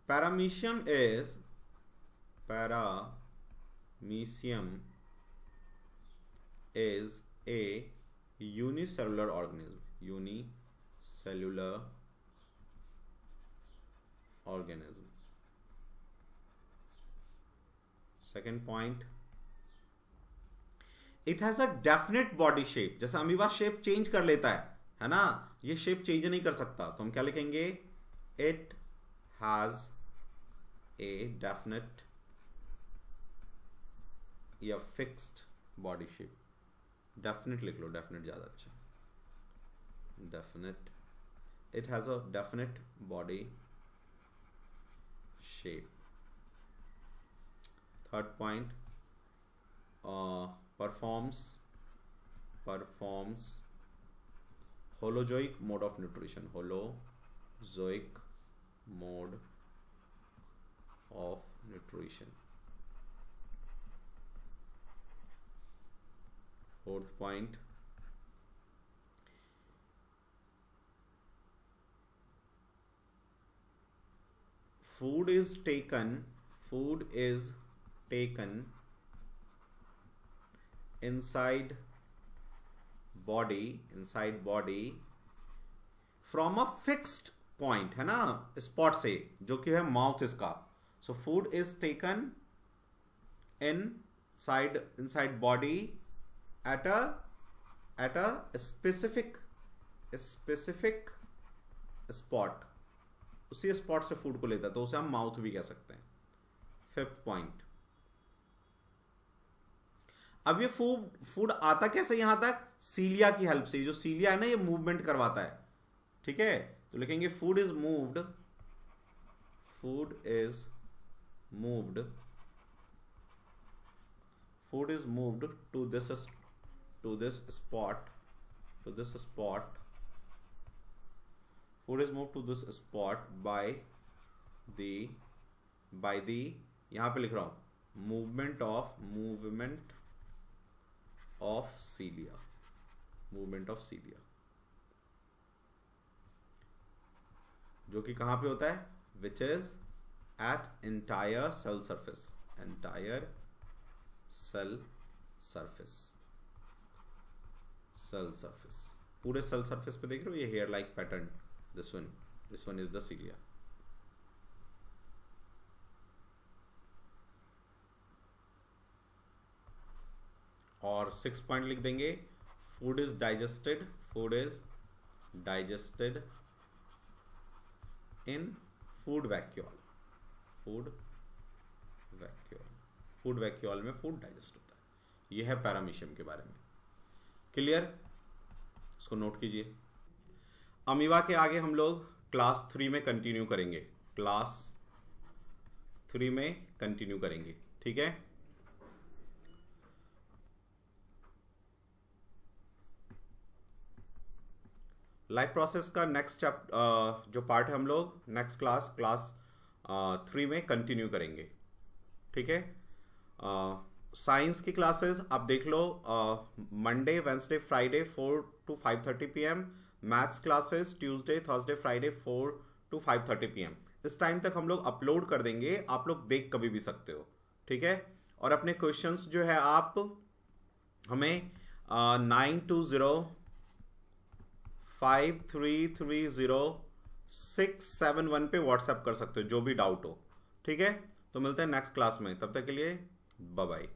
paramecium is a unicellular organism, unicellular organism. Second point, it has a definite body shape. जैसे अमीबा शेप चेंज कर लेता है ना, ये शेप चेंज नहीं कर सकता, तो हम क्या लिखेंगे, it has a definite या fixed body shape। डेफिनेट लिख लो, डेफिनेट ज्यादा अच्छा, definite, it has a definite body shape. Third point, performs holozoic mode of nutrition, holozoic mode of nutrition. Fourth point, food is taken inside body from a fixed point, है ना, spot से, जो कि है mouth इसका। So food is taken inside body at a specific spot, उसी spot से food को लेता है, तो उसे हम माउथ भी कह सकते हैं। फिफ्थ पॉइंट, अब ये फूड आता कैसे यहां तक? सीलिया की हेल्प से। जो सीलिया है ना, ये मूवमेंट करवाता है, ठीक है। तो लिखेंगे food is moved, food is moved, food is moved to this spot, to this spot, food is moved to this spot by the यहां पे लिख रहा हूं movement of cilia, movement of cilia, जो कि कहां पे होता है? which is at entire cell surface, entire cell surface, cell surface, पूरे सेल सरफेस पे देख रहे हो ये hair like pattern, this one is the cilia. और 6 पॉइंट लिख देंगे, food is digested, food is digested in food vacuole, food vacuole में फूड डाइजेस्ट होता है। यह है पैरामीशियम के बारे में। क्लियर? इसको नोट कीजिए। अमीबा के आगे हम लोग क्लास 3 में कंटिन्यू करेंगे, क्लास 3 में कंटिन्यू करेंगे, ठीक है। लाइफ प्रोसेस का नेक्स्ट जो पार्ट है हम लोग नेक्स्ट क्लास 3 में कंटिन्यू करेंगे, ठीक है। साइंस की क्लासेस आप देख लो, Monday Wednesday Friday 4 to 5:30 PM, maths classes Tuesday Thursday Friday 4 to 5:30 PM। इस टाइम तक हम लोग अपलोड कर देंगे, आप लोग देख कभी भी सकते हो, ठीक है। और अपने क्वेश्चंस जो है आप हमें 9205330671 पे व्हाट्सएप कर सकते हो, जो भी डाउट हो, ठीक है। तो मिलते हैं नेक्स्ट क्लास में, तब तक के लिए बाय बाय।